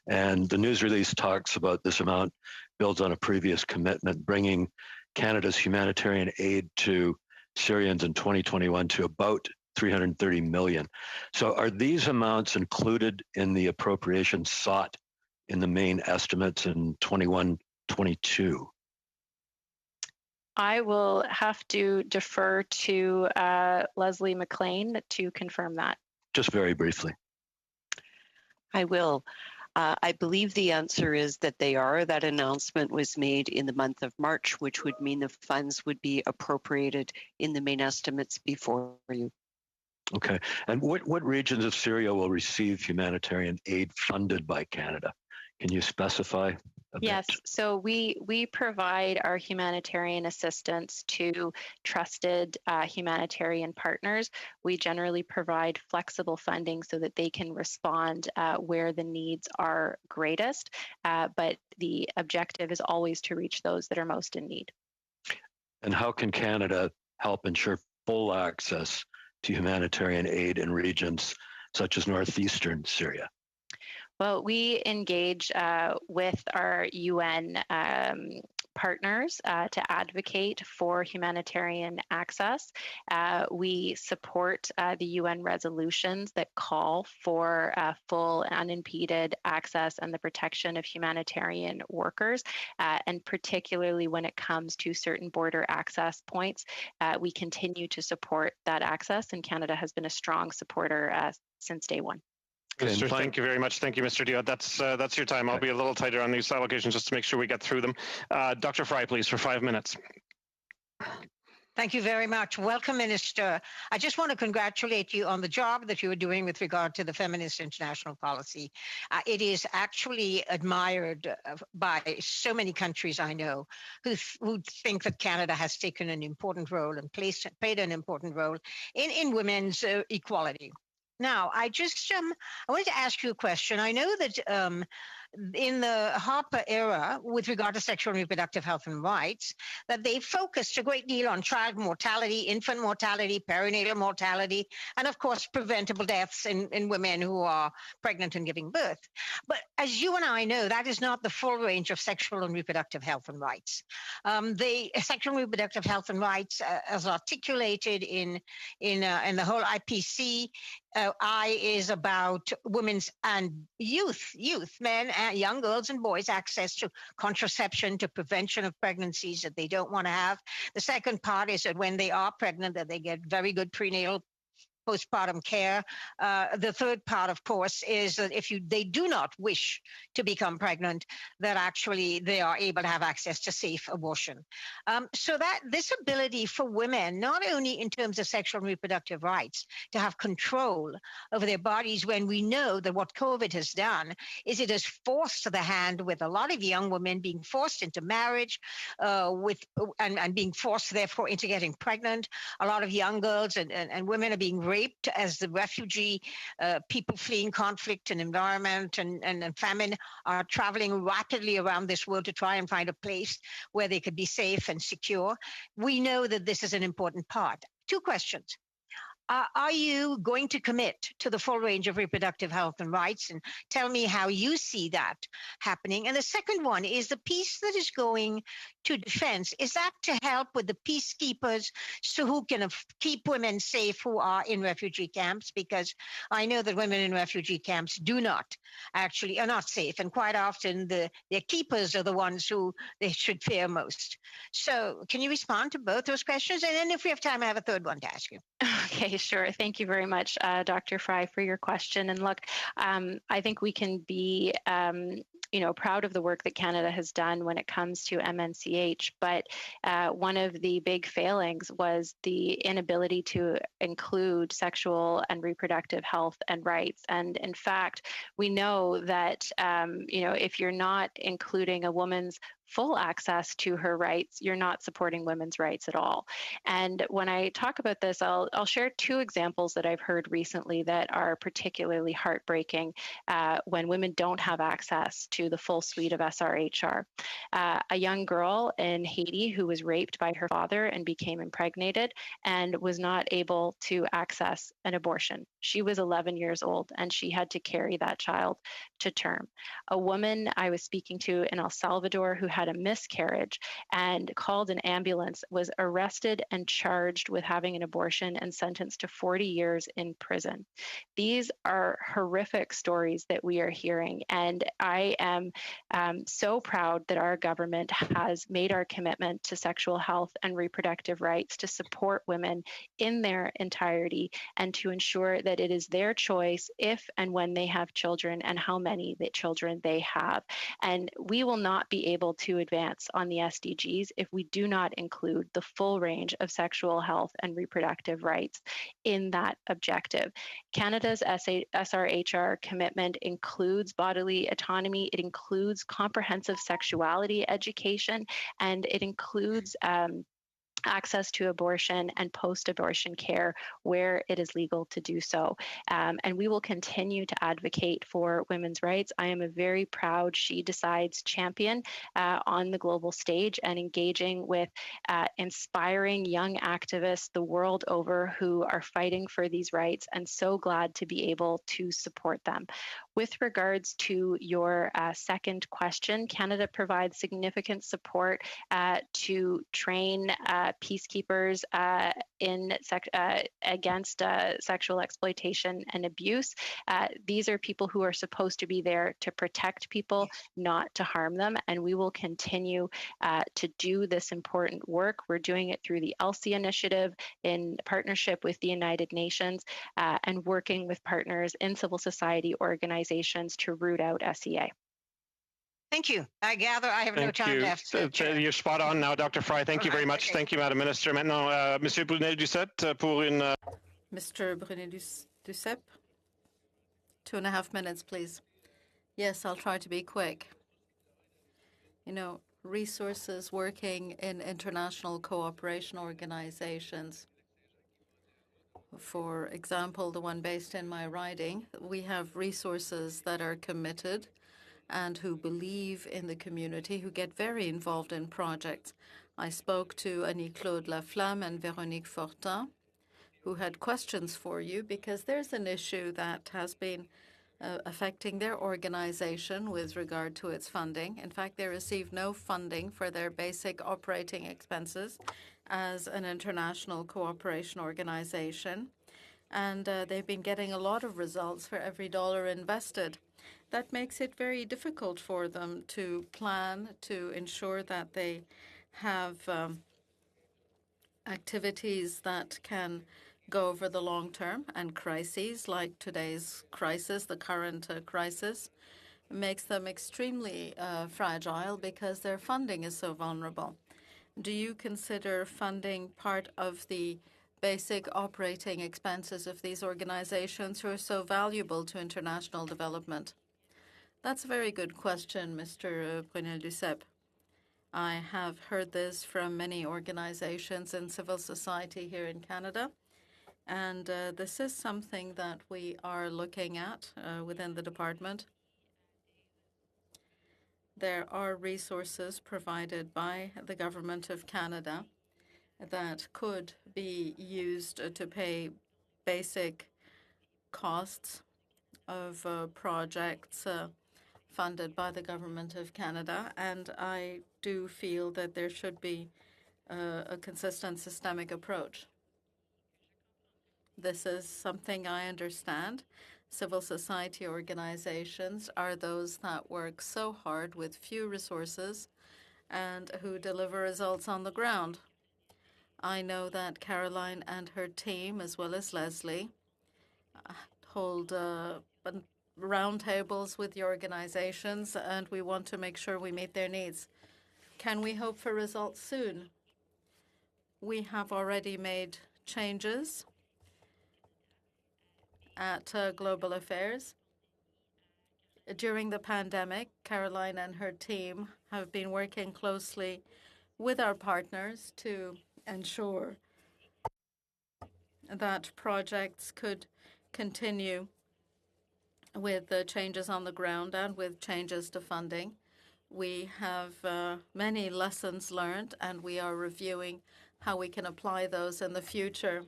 And the news release talks about this amount builds on a previous commitment, bringing Canada's humanitarian aid to Syrians in 2021 to about $330 million. So are these amounts included in the appropriations sought in the main estimates in 21-22? I will have to defer to Leslie McLean to confirm that. Just very briefly. I will. I believe the answer is that they are. That announcement was made in the month of March, which would mean the funds would be appropriated in the main estimates before you. Okay. And what regions of Syria will receive humanitarian aid funded by Canada? Can you specify a bit? Yes, so we provide our humanitarian assistance to trusted humanitarian partners. We generally provide flexible funding so that they can respond where the needs are greatest, but the objective is always to reach those that are most in need. And how can Canada help ensure full access to humanitarian aid in regions such as northeastern Syria? Well, we engage with our UN partners to advocate for humanitarian access. We support the UN resolutions that call for full and unimpeded access and the protection of humanitarian workers, and particularly when it comes to certain border access points, we continue to support that access, and Canada has been a strong supporter since day one. Mr. Thank you very much. Thank you, Mr. Diot. That's your time. I'll be a little tighter on these allocations just to make sure we get through them. Dr. Fry, please, for 5 minutes. Thank you very much. Welcome, Minister. I just want to congratulate you on the job that you are doing with regard to the feminist international policy. It is actually admired by so many countries I know who think that Canada has taken an important role and played an important role in women's equality. Now, I wanted to ask you a question. I know that in the Harper era, with regard to sexual and reproductive health and rights, that they focused a great deal on child mortality, infant mortality, perinatal mortality, and of course, preventable deaths in women who are pregnant and giving birth. But as you and I know, that is not the full range of sexual and reproductive health and rights. The sexual and reproductive health and rights, as articulated in the whole IPC, I is about women's and youth, men, and young girls and boys, access to contraception, to prevention of pregnancies that they don't want to have. The second part is that when they are pregnant, that they get very good prenatal postpartum care. The third part, of course, is that if they do not wish to become pregnant, that actually they are able to have access to safe abortion. So that this ability for women, not only in terms of sexual and reproductive rights, to have control over their bodies, when we know that what COVID has done is it has forced the hand with a lot of young women being forced into marriage and being forced, therefore, into getting pregnant. A lot of young girls and women are being raped as the refugee people fleeing conflict and environment and famine are traveling rapidly around this world to try and find a place where they could be safe and secure. We know that this is an important part. Two questions. Are you going to commit to the full range of reproductive health and rights? And tell me how you see that happening. And the second one is the piece that is going to defense. Is that to help with the peacekeepers so who can keep women safe who are in refugee camps? Because I know that women in refugee camps are not safe. And quite often their keepers are the ones who they should fear most. So can you respond to both those questions? And then if we have time, I have a third one to ask you. Okay, sure. Thank you very much, Dr. Fry, for your question. And look, I think we can be, proud of the work that Canada has done when it comes to MNCH. But one of the big failings was the inability to include sexual and reproductive health and rights. And in fact, we know that, if you're not including a woman's full access to her rights, you're not supporting women's rights at all. And when I talk about this, I'll share two examples that I've heard recently that are particularly heartbreaking when women don't have access to the full suite of SRHR. A young girl in Haiti who was raped by her father and became impregnated and was not able to access an abortion. She was 11 years old and she had to carry that child to term. A woman I was speaking to in El Salvador who had a miscarriage and called an ambulance, was arrested and charged with having an abortion and sentenced to 40 years in prison. These are horrific stories that we are hearing. And I am so proud that our government has made our commitment to sexual health and reproductive rights to support women in their entirety and to ensure that it is their choice if and when they have children and how many children they have. And we will not be able to advance on the SDGs if we do not include the full range of sexual health and reproductive rights in that objective. Canada's SRHR commitment includes bodily autonomy, it includes comprehensive sexuality education, and it includes access to abortion and post-abortion care where it is legal to do so. And we will continue to advocate for women's rights. I am a very proud She Decides champion on the global stage and engaging with inspiring young activists the world over who are fighting for these rights, and so glad to be able to support them. With regards to your second question, Canada provides significant support to train peacekeepers against sexual exploitation and abuse. These are people who are supposed to be there to protect people, not to harm them, and we will continue to do this important work. We're doing it through the ELSI initiative in partnership with the United Nations and working with partners in civil society organizations to root out SEA. Thank you. I gather I have no time left. You're spot on now, Dr. Fry. Thank you very much. Okay. Thank you, Madam Minister. Maintenant, Monsieur Brunet-Duceppe pour une... Mr. Brunet-Duceppe, 2.5 minutes, please. Yes, I'll try to be quick. Resources working in international cooperation organizations. For example, the one based in my riding, we have resources that are committed and who believe in the community, who get very involved in projects. I spoke to Annie-Claude Laflamme and Véronique Fortin, who had questions for you, because there's an issue that has been affecting their organization with regard to its funding. In fact, they receive no funding for their basic operating expenses as an international cooperation organization. And they've been getting a lot of results for every dollar invested. That makes it very difficult for them to plan, to ensure that they have activities that can go over the long term, and crises like today's crisis, the current crisis, makes them extremely fragile because their funding is so vulnerable. Do you consider funding part of the basic operating expenses of these organizations who are so valuable to international development? That's a very good question, Mr. Brunet-Duceppe. I have heard this from many organizations in civil society here in Canada, and this is something that we are looking at within the department. There are resources provided by the Government of Canada that could be used to pay basic costs of projects funded by the Government of Canada, and I do feel that there should be a consistent systemic approach. This is something I understand. Civil society organizations are those that work so hard with few resources and who deliver results on the ground. I know that Caroline and her team, as well as Leslie, hold roundtables with the organizations, and we want to make sure we meet their needs. Can we hope for results soon? We have already made changes at Global Affairs. During the pandemic, Caroline and her team have been working closely with our partners to ensure that projects could continue with the changes on the ground and with changes to funding. We have many lessons learned, and we are reviewing how we can apply those in the future.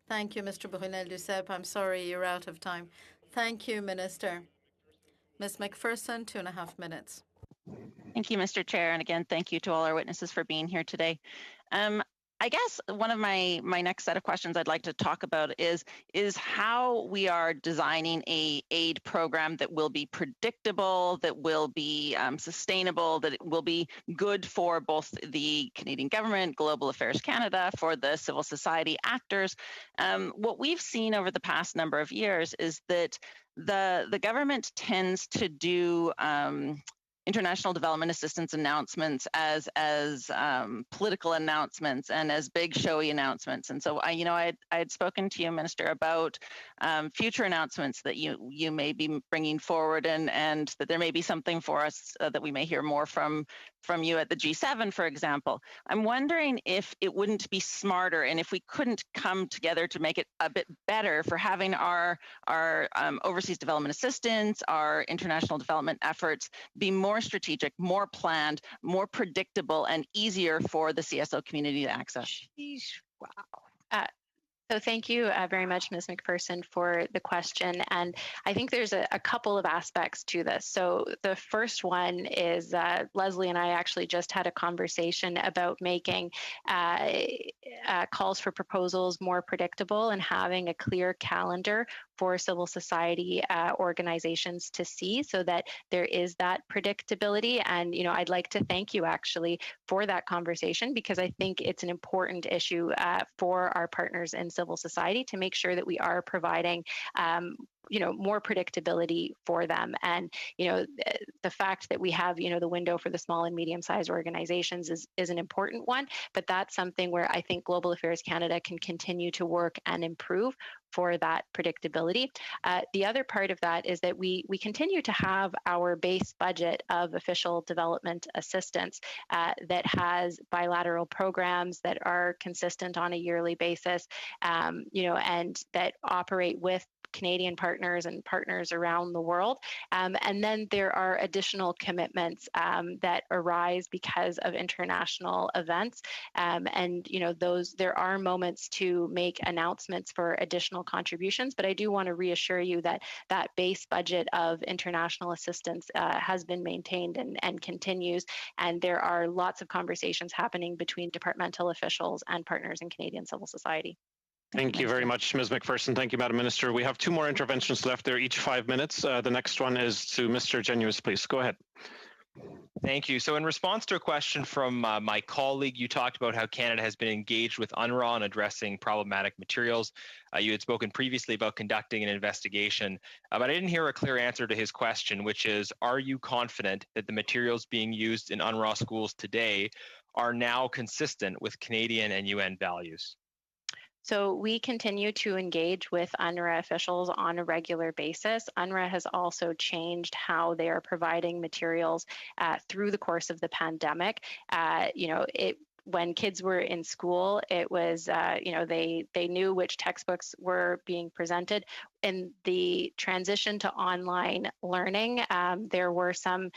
Thank you, Mr. Brunel-Duceppe. I'm sorry you're out of time. Thank you, Minister. Ms. McPherson, 2.5 minutes. Thank you, Mr. Chair. And again, thank you to all our witnesses for being here today. I guess one of my next set of questions I'd like to talk about is how we are designing a aid program that will be predictable, that will be sustainable, that it will be good for both the Canadian government, Global Affairs Canada, for the civil society actors. What we've seen over the past number of years is that the government tends to do international development assistance announcements as political announcements and as big showy announcements. And so I had spoken to you, Minister, about future announcements that you may be bringing forward, and that there may be something for us that we may hear more from you at the G7, for example. I'm wondering if it wouldn't be smarter, and if we couldn't come together to make it a bit better for having our overseas development assistance, our international development efforts be more strategic, more planned, more predictable, and easier for the CSO community to access. Jeez, wow. So thank you very much, Ms. McPherson, for the question. And I think there's a couple of aspects to this. So the first one is Leslie and I actually just had a conversation about making calls for proposals more predictable and having a clear calendar for civil society organizations to see, so that there is that predictability. And I'd like to thank you actually for that conversation, because I think it's an important issue for our partners in civil society to make sure that we are providing more predictability for them. And the fact that we have the window for the small and medium-sized organizations is an important one, but that's something where I think Global Affairs Canada can continue to work and improve for that predictability. The other part of that is that we continue to have our base budget of official development assistance that has bilateral programs that are consistent on a yearly basis, and that operate with Canadian partners and partners around the world. And then there are additional commitments that arise because of international events. And there are moments to make announcements for additional contributions, but I do want to reassure you that that base budget of international assistance has been maintained and continues. And there are lots of conversations happening between departmental officials and partners in Canadian civil society. Thank you very much, Ms. McPherson. Thank you, Madam Minister. We have 2 more interventions left. They're each 5 minutes. The next one is to Mr. Genuis, please. Go ahead. Thank you. So in response to a question from my colleague, you talked about how Canada has been engaged with UNRWA on addressing problematic materials. You had spoken previously about conducting an investigation, but I didn't hear a clear answer to his question, which is, are you confident that the materials being used in UNRWA schools today are now consistent with Canadian and UN values? So we continue to engage with UNRWA officials on a regular basis. UNRWA has also changed how they are providing materials through the course of the pandemic. When kids were in school, it was, they knew which textbooks were being presented. in the transition to online learning, there were some,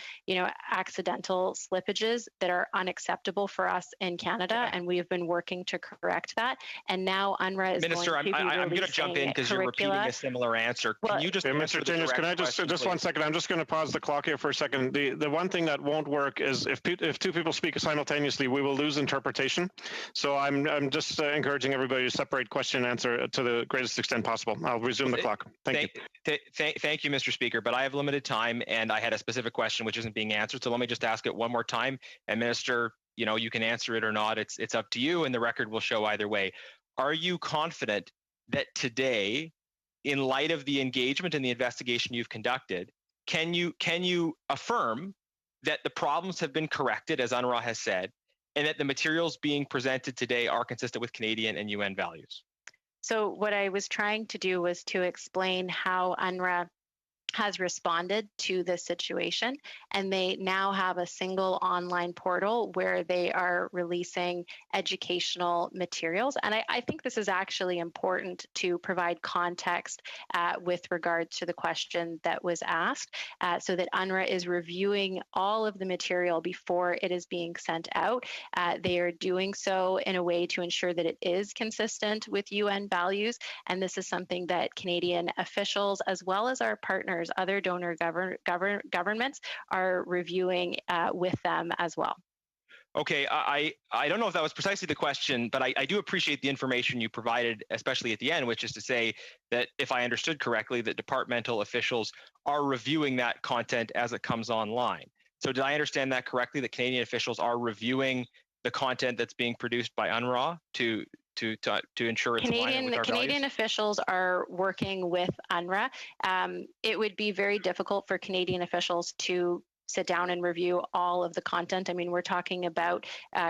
accidental slippages that are unacceptable for us in Canada, and we have been working to correct that. And now UNRWA is Minister, going to be I'm going to jump in because you're repeating a similar answer. Can you just Mr. Genius, can I just 1 second? I'm just going to pause the clock here for a second. The one thing that won't work is if two people speak simultaneously, we will lose interpretation. So I'm just encouraging everybody to separate question and answer to the greatest extent possible. I'll resume the clock. Thank you. Thank you, Mr. Speaker, but I have limited time and I had a specific question which isn't being answered. So let me just ask it one more time. And Minister, you can answer it or not. It's up to you, and the record will show either way. Are you confident that today, in light of the engagement and the investigation you've conducted, can you affirm that the problems have been corrected, as UNRWA has said, and that the materials being presented today are consistent with Canadian and UN values? So what I was trying to do was to explain how UNRWA has responded to this situation, and they now have a single online portal where they are releasing educational materials. And I think this is actually important to provide context with regard to the question that was asked, so that UNRWA is reviewing all of the material before it is being sent out. They are doing so in a way to ensure that it is consistent with UN values, and this is something that Canadian officials, as well as our partners, other donor governments, are reviewing with them as well. Okay, I don't know if that was precisely the question, but I do appreciate the information you provided, especially at the end, which is to say that, if I understood correctly, that departmental officials are reviewing that content as it comes online. So did I understand that correctly, that Canadian officials are reviewing the content that's being produced by UNRWA to ensure it's aligned with our Canadian values? officials are working with UNRWA. It would be very difficult for Canadian officials to sit down and review all of the content. I mean, we're talking about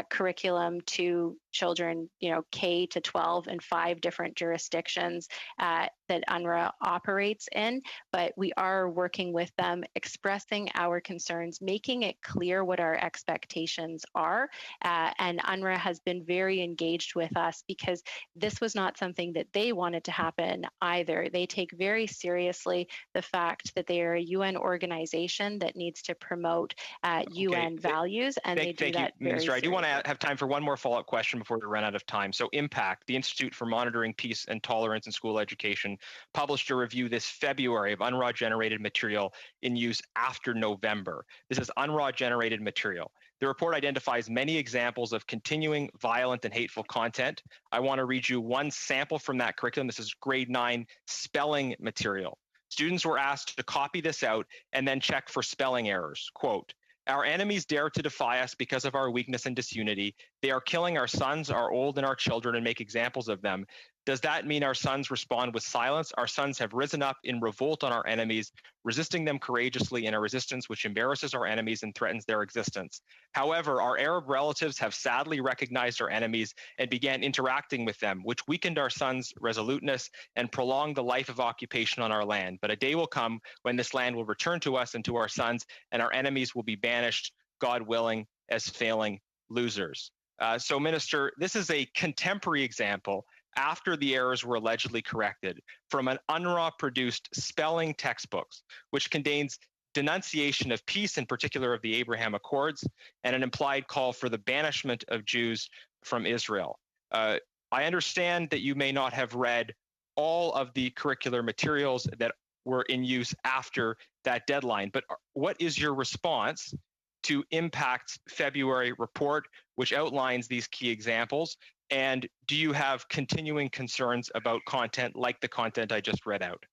curriculum to children, K to 12 in 5 different jurisdictions that UNRWA operates in, but we are working with them, expressing our concerns, making it clear what our expectations are. And UNRWA has been very engaged with us because this was not something that they wanted to happen either. They take very seriously the fact that they are a UN organization that needs to promote UN values, and they do that very Minister. seriously. I do want to have time for one more follow-up question before we run out of time. So IMPACT, the Institute for Monitoring Peace and Tolerance in School Education, published a review this February of UNRWA-generated material in use after November. This is UNRWA-generated material. The report identifies many examples of continuing violent and hateful content. I want to read you one sample from that curriculum. This is grade 9 spelling material. Students were asked to copy this out and then check for spelling errors. Quote, "Our enemies dare to defy us because of our weakness and disunity. They are killing our sons, our old, and our children and make examples of them. Does that mean our sons respond with silence? Our sons have risen up in revolt on our enemies, resisting them courageously in a resistance which embarrasses our enemies and threatens their existence. However, our Arab relatives have sadly recognized our enemies and began interacting with them, which weakened our sons' resoluteness and prolonged the life of occupation on our land. But a day will come when this land will return to us and to our sons, and our enemies will be banished, God willing, as failing losers." So, Minister, this is a contemporary example after the errors were allegedly corrected from an UNRWA-produced spelling textbooks, which contains denunciation of peace, in particular of the Abraham Accords, and an implied call for the banishment of Jews from Israel. I understand that you may not have read all of the curricular materials that were in use after that deadline, but what is your response to IMPACT's February report, which outlines these key examples? And do you have continuing concerns about content like the content I just read out?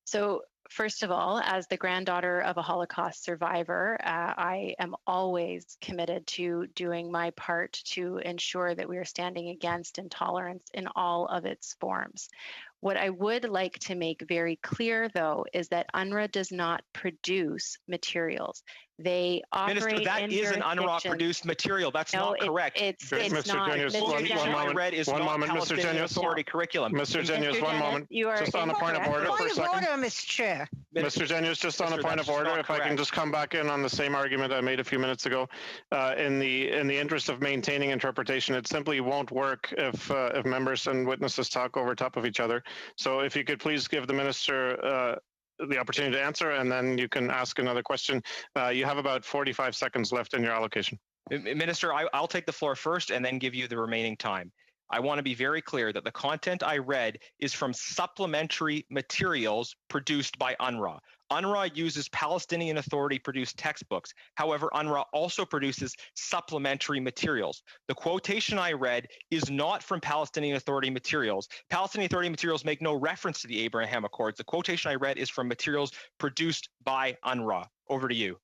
So, first of all, as the granddaughter of a Holocaust survivor, I am always committed to doing my part to ensure that we are standing against intolerance in all of its forms. What I would like to make very clear, though, is that UNRWA does not produce materials. They operate Minister, that in is an UNRWA-produced material. That's not correct. It's Mr. not. Genius, Mr. one Genius, moment. Read is One not moment, Mr. Palestinian Genius. Authority curriculum. Mr. Genius, one moment. You are just on a point of order for a second. Mr. Chair. Mr. Genius, just on a point of order, if I can just come back in on the same argument I made a few minutes ago. In the interest of maintaining interpretation, it simply won't work if members and witnesses talk over top of each other. So if you could please give the minister the opportunity to answer, and then you can ask another question. You have about 45 seconds left in your allocation. Minister, I'll take the floor first and then give you the remaining time. I want to be very clear that the content I read is from supplementary materials produced by UNRWA. UNRWA uses Palestinian Authority produced textbooks. However, UNRWA also produces supplementary materials. The quotation I read is not from Palestinian Authority materials. Palestinian Authority materials make no reference to the Abraham Accords. The quotation I read is from materials produced by UNRWA. Over to you.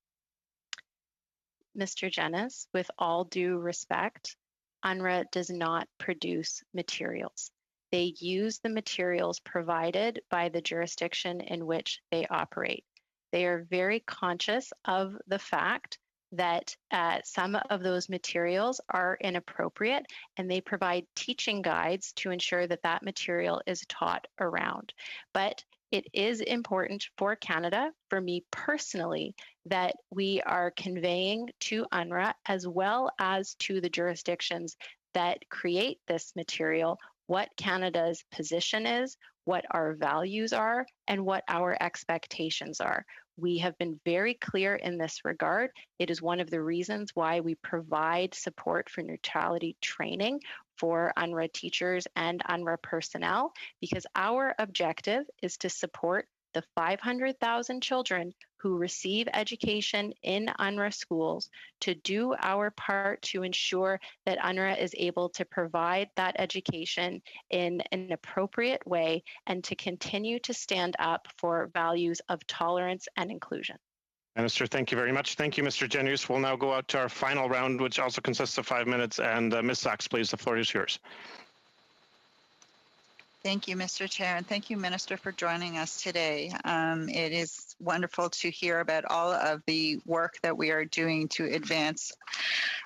Mr. Jennis, with all due respect, UNRWA does not produce materials. They use the materials provided by the jurisdiction in which they operate. They are very conscious of the fact that some of those materials are inappropriate, and they provide teaching guides to ensure that that material is taught around. But it is important for Canada, for me personally, that we are conveying to UNRWA as well as to the jurisdictions that create this material what Canada's position is, what our values are, and what our expectations are. We have been very clear in this regard. It is one of the reasons why we provide support for neutrality training for UNRWA teachers and UNRWA personnel, because our objective is to support the 500,000 children who receive education in UNRWA schools, to do our part to ensure that UNRWA is able to provide that education in an appropriate way, and to continue to stand up for values of tolerance and inclusion. Minister, thank you very much. Thank you, Mr. Genius. We'll now go out to our final round, which also consists of 5 minutes. And Ms. Sachs, please, the floor is yours. Thank you, Mr. Chair, and thank you, Minister, for joining us today. It is wonderful to hear about all of the work that we are doing to advance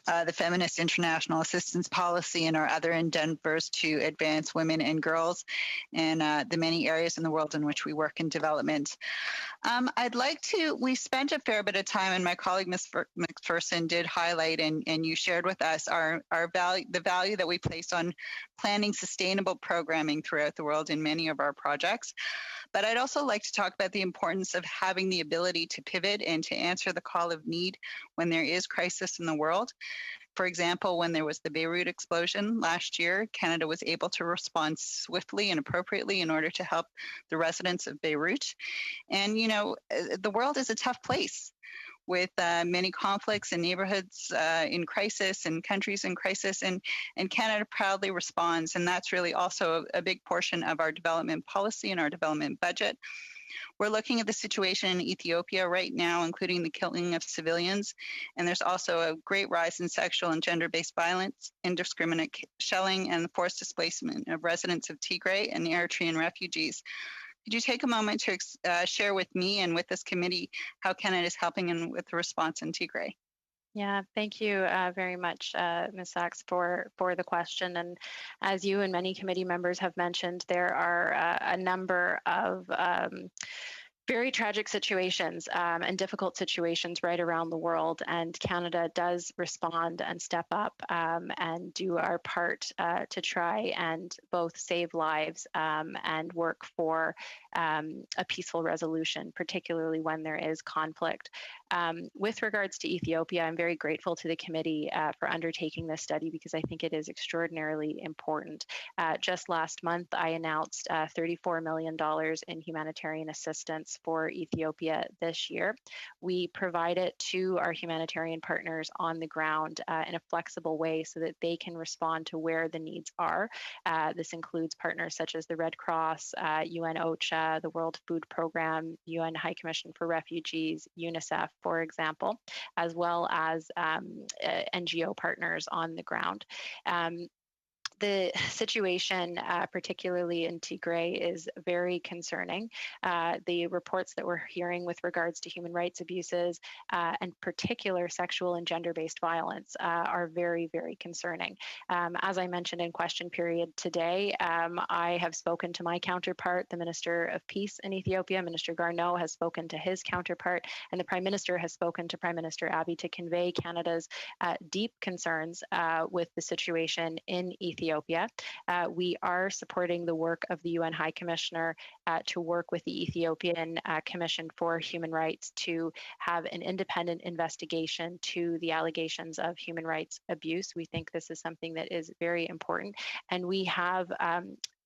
the Feminist International Assistance Policy and our other endeavors to advance women and girls and the many areas in the world in which we work in development. We spent a fair bit of time, and my colleague Ms. McPherson did highlight, and you shared with us the value that we place on planning sustainable programming throughout the world in many of our projects. But I'd also like to talk about the importance of having the ability to pivot and to answer the call of need when there is crisis in the world. For example, when there was the Beirut explosion last year, Canada was able to respond swiftly and appropriately in order to help the residents of Beirut. And, you know, the world is a tough place, with many conflicts and neighborhoods in crisis and countries in crisis, and Canada proudly responds. And that's really also a big portion of our development policy and our development budget. We're looking at the situation in Ethiopia right now, including the killing of civilians. And there's also a great rise in sexual and gender-based violence, indiscriminate shelling, and the forced displacement of residents of Tigray and Eritrean refugees. Could you take a moment to share with me and with this committee how Canada is helping with the response in Tigray? Yeah, thank you very much, Ms. Sachs, for the question. And as you and many committee members have mentioned, there are a number of very tragic situations and difficult situations right around the world, and Canada does respond and step up and do our part to try and both save lives and work for a peaceful resolution, particularly when there is conflict. With regards to Ethiopia, I'm very grateful to the committee for undertaking this study, because I think it is extraordinarily important. Just last month, I announced $34 million in humanitarian assistance for Ethiopia this year. We provide it to our humanitarian partners on the ground in a flexible way so that they can respond to where the needs are. This includes partners such as the Red Cross, UN OCHA, the World Food Program, UN High Commission for Refugees, UNICEF, for example, as well as NGO partners on the ground. The situation, particularly in Tigray, is very concerning. The reports that we're hearing with regards to human rights abuses and particular sexual and gender-based violence are very, very concerning. As I mentioned in question period today, I have spoken to my counterpart, the Minister of Peace in Ethiopia. Minister Garneau has spoken to his counterpart, and the Prime Minister has spoken to Prime Minister Abiy to convey Canada's deep concerns with the situation in Ethiopia. We are supporting the work of the UN High Commissioner to work with the Ethiopian Commission for Human Rights to have an independent investigation to the allegations of human rights abuse. We think this is something that is very important, and we have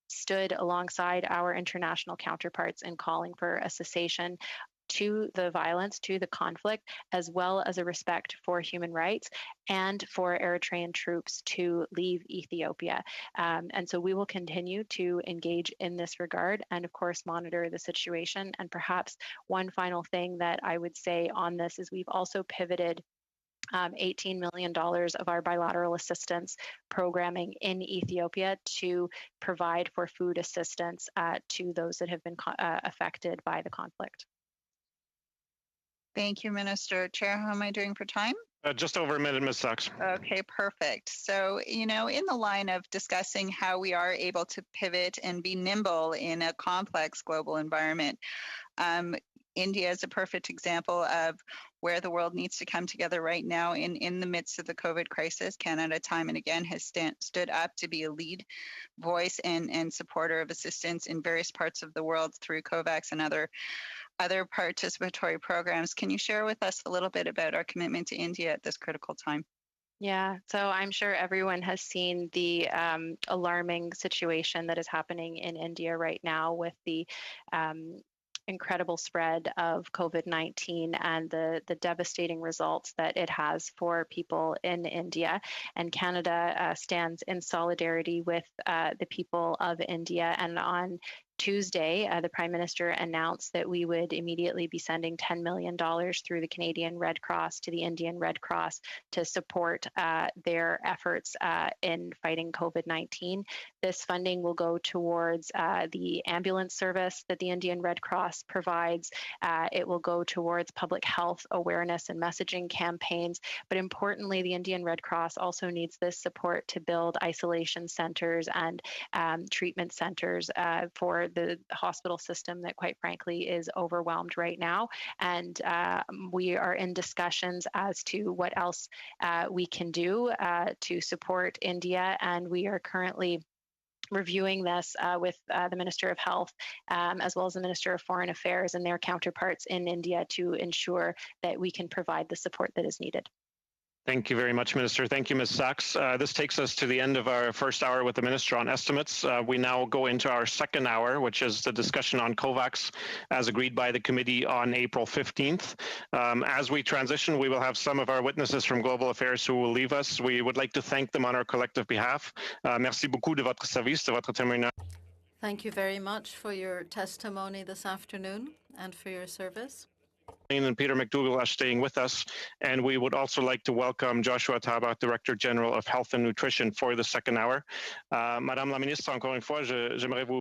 stood alongside our international counterparts in calling for a cessation to the violence, to the conflict, as well as a respect for human rights and for Eritrean troops to leave Ethiopia. And so we will continue to engage in this regard and, of course, monitor the situation. And perhaps one final thing that I would say on this is we've also pivoted $18 million of our bilateral assistance programming in Ethiopia to provide for food assistance to those that have been affected by the conflict. Thank you, Minister. Chair, how am I doing for time? Just over a minute, Ms. Sachs. Okay, perfect. So, in the line of discussing how we are able to pivot and be nimble in a complex global environment, India is a perfect example of where the world needs to come together right now in the midst of the COVID crisis. Canada, time and again, has stood up to be a lead voice and supporter of assistance in various parts of the world through COVAX and other participatory programs. Can you share with us a little bit about our commitment to India at this critical time? Yeah, so I'm sure everyone has seen the alarming situation that is happening in India right now with the incredible spread of COVID-19 and the devastating results that it has for people in India. And Canada stands in solidarity with the people of India. And on Tuesday, the Prime Minister announced that we would immediately be sending $10 million through the Canadian Red Cross to the Indian Red Cross to support their efforts in fighting COVID-19. This funding will go towards the ambulance service that the Indian Red Cross provides. It will go towards public health awareness and messaging campaigns. But importantly, the Indian Red Cross also needs this support to build isolation centers and treatment centers for the hospital system that, quite frankly, is overwhelmed right now. And we are in discussions as to what else we can do to support India. And we are currently reviewing this with the Minister of Health, as well as the Minister of Foreign Affairs and their counterparts in India to ensure that we can provide the support that is needed. Thank you very much, Minister. Thank you, Ms. Sachs. This takes us to the end of our first hour with the Minister on estimates. We now go into our second hour, which is the discussion on COVAX as agreed by the committee on April 15th. As we transition, we will have some of our witnesses from Global Affairs who will leave us. We would like to thank them on our collective behalf. Merci beaucoup de votre service, de votre témoignage. Thank you very much for your testimony this afternoon and for your service. And Peter McDougall are staying with us. And we would also like to welcome Joshua Taba, Director General of Health and Nutrition, for the second hour. Madame la Ministre, encore une fois, j'aimerais vous...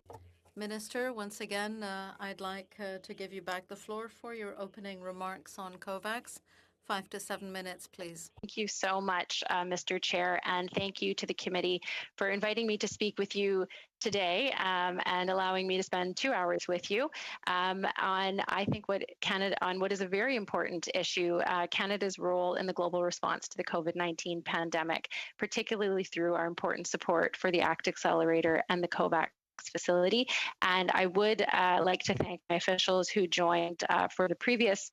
Minister, once again, I'd like to give you back the floor for your opening remarks on COVAX. 5 to 7 minutes, please. Thank you so much, Mr. Chair, and thank you to the committee for inviting me to speak with you today and allowing me to spend 2 hours with you on, I think, what is a very important issue, Canada's role in the global response to the COVID-19 pandemic, particularly through our important support for the ACT Accelerator and the COVAX facility. And I would like to thank my officials who joined for the previous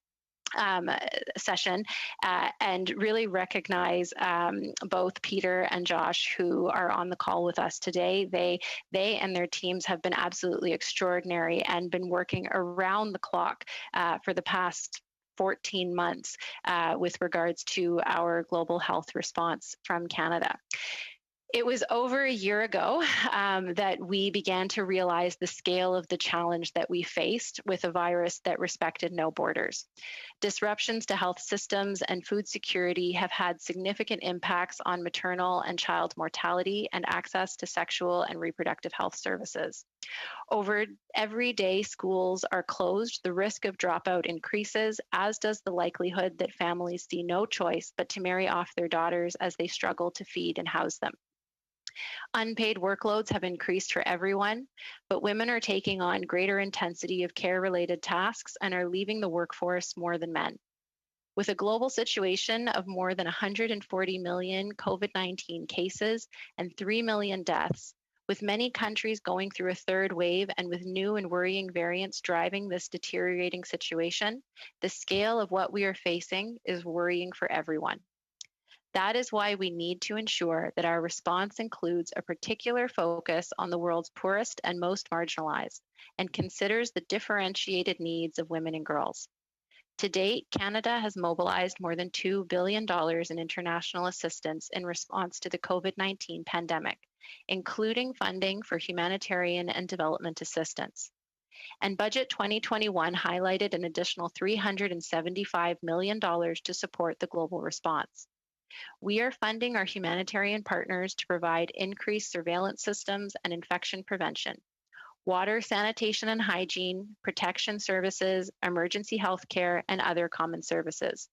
session and really recognize both Peter and Josh, who are on the call with us today. They and their teams have been absolutely extraordinary and been working around the clock for the past 14 months with regards to our global health response from Canada. It was over a year ago that we began to realize the scale of the challenge that we faced with a virus that respected no borders. Disruptions to health systems and food security have had significant impacts on maternal and child mortality and access to sexual and reproductive health services. Over every day schools are closed, the risk of dropout increases, as does the likelihood that families see no choice but to marry off their daughters as they struggle to feed and house them. Unpaid workloads have increased for everyone, but women are taking on greater intensity of care-related tasks and are leaving the workforce more than men. With a global situation of more than 140 million COVID-19 cases and 3 million deaths, with many countries going through a third wave and with new and worrying variants driving this deteriorating situation, the scale of what we are facing is worrying for everyone. That is why we need to ensure that our response includes a particular focus on the world's poorest and most marginalized and considers the differentiated needs of women and girls. To date, Canada has mobilized more than $2 billion in international assistance in response to the COVID-19 pandemic, including funding for humanitarian and development assistance. And Budget 2021 highlighted an additional $375 million to support the global response. We are funding our humanitarian partners to provide increased surveillance systems and infection prevention, water, sanitation and hygiene, protection services, emergency health care, and other common services.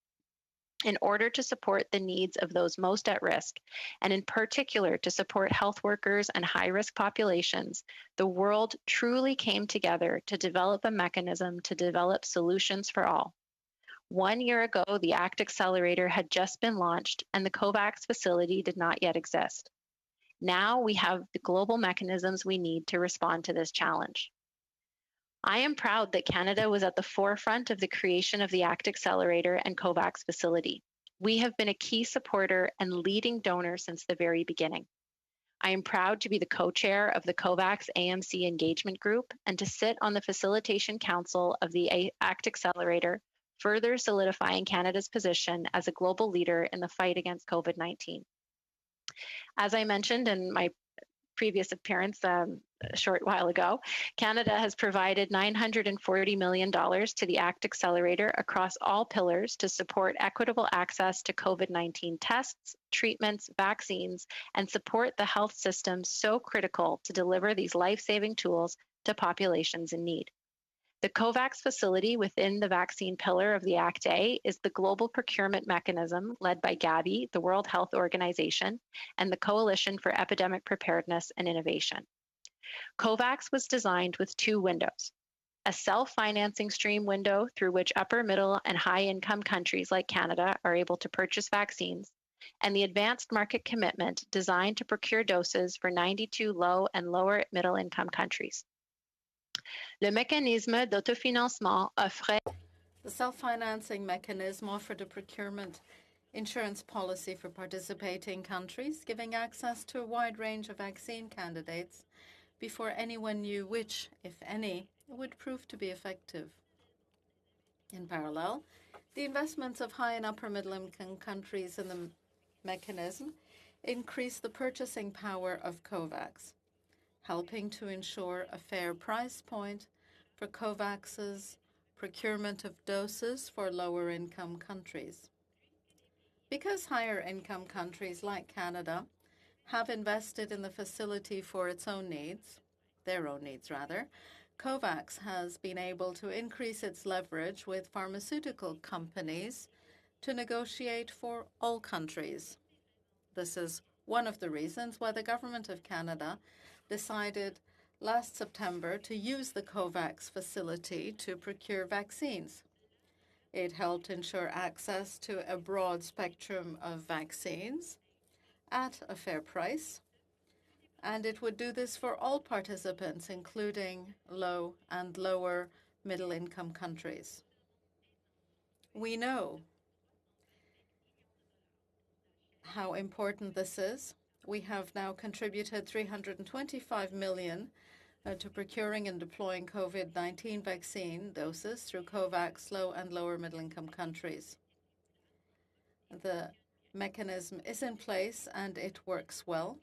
In order to support the needs of those most at risk, and in particular to support health workers and high-risk populations, the world truly came together to develop a mechanism to develop solutions for all. 1 year ago, the ACT Accelerator had just been launched and the COVAX facility did not yet exist. Now we have the global mechanisms we need to respond to this challenge. I am proud that Canada was at the forefront of the creation of the ACT Accelerator and COVAX facility. We have been a key supporter and leading donor since the very beginning. I am proud to be the co-chair of the COVAX AMC Engagement Group and to sit on the Facilitation Council of the ACT Accelerator, further solidifying Canada's position as a global leader in the fight against COVID-19. As I mentioned in my previous appearance a short while ago, Canada has provided $940 million to the ACT Accelerator across all pillars to support equitable access to COVID-19 tests, treatments, vaccines, and support the health system so critical to deliver these life-saving tools to populations in need. The COVAX facility within the vaccine pillar of the ACT-A is the global procurement mechanism led by Gavi, the World Health Organization, and the Coalition for Epidemic Preparedness and Innovation. COVAX was designed with two windows: a self-financing stream window through which upper, middle, and high-income countries like Canada are able to purchase vaccines, and the advanced market commitment designed to procure doses for 92 low and lower middle-income countries. Le mécanisme d'autofinancement offrait. The self-financing mechanism offered a procurement insurance policy for participating countries, giving access to a wide range of vaccine candidates before anyone knew which, if any, would prove to be effective. In parallel, the investments of high and upper middle-income countries in the mechanism increased the purchasing power of COVAX, helping to ensure a fair price point for COVAX's procurement of doses for lower-income countries. Because higher-income countries like Canada have invested in the facility for its own needs, their own needs rather, COVAX has been able to increase its leverage with pharmaceutical companies to negotiate for all countries. This is one of the reasons why the Government of Canada decided last September to use the COVAX facility to procure vaccines. It helped ensure access to a broad spectrum of vaccines at a fair price, and it would do this for all participants, including low and lower middle-income countries. We know how important this is. We have now contributed $325 million to procuring and deploying COVID-19 vaccine doses through COVAX low and lower middle-income countries. The mechanism is in place and it works well.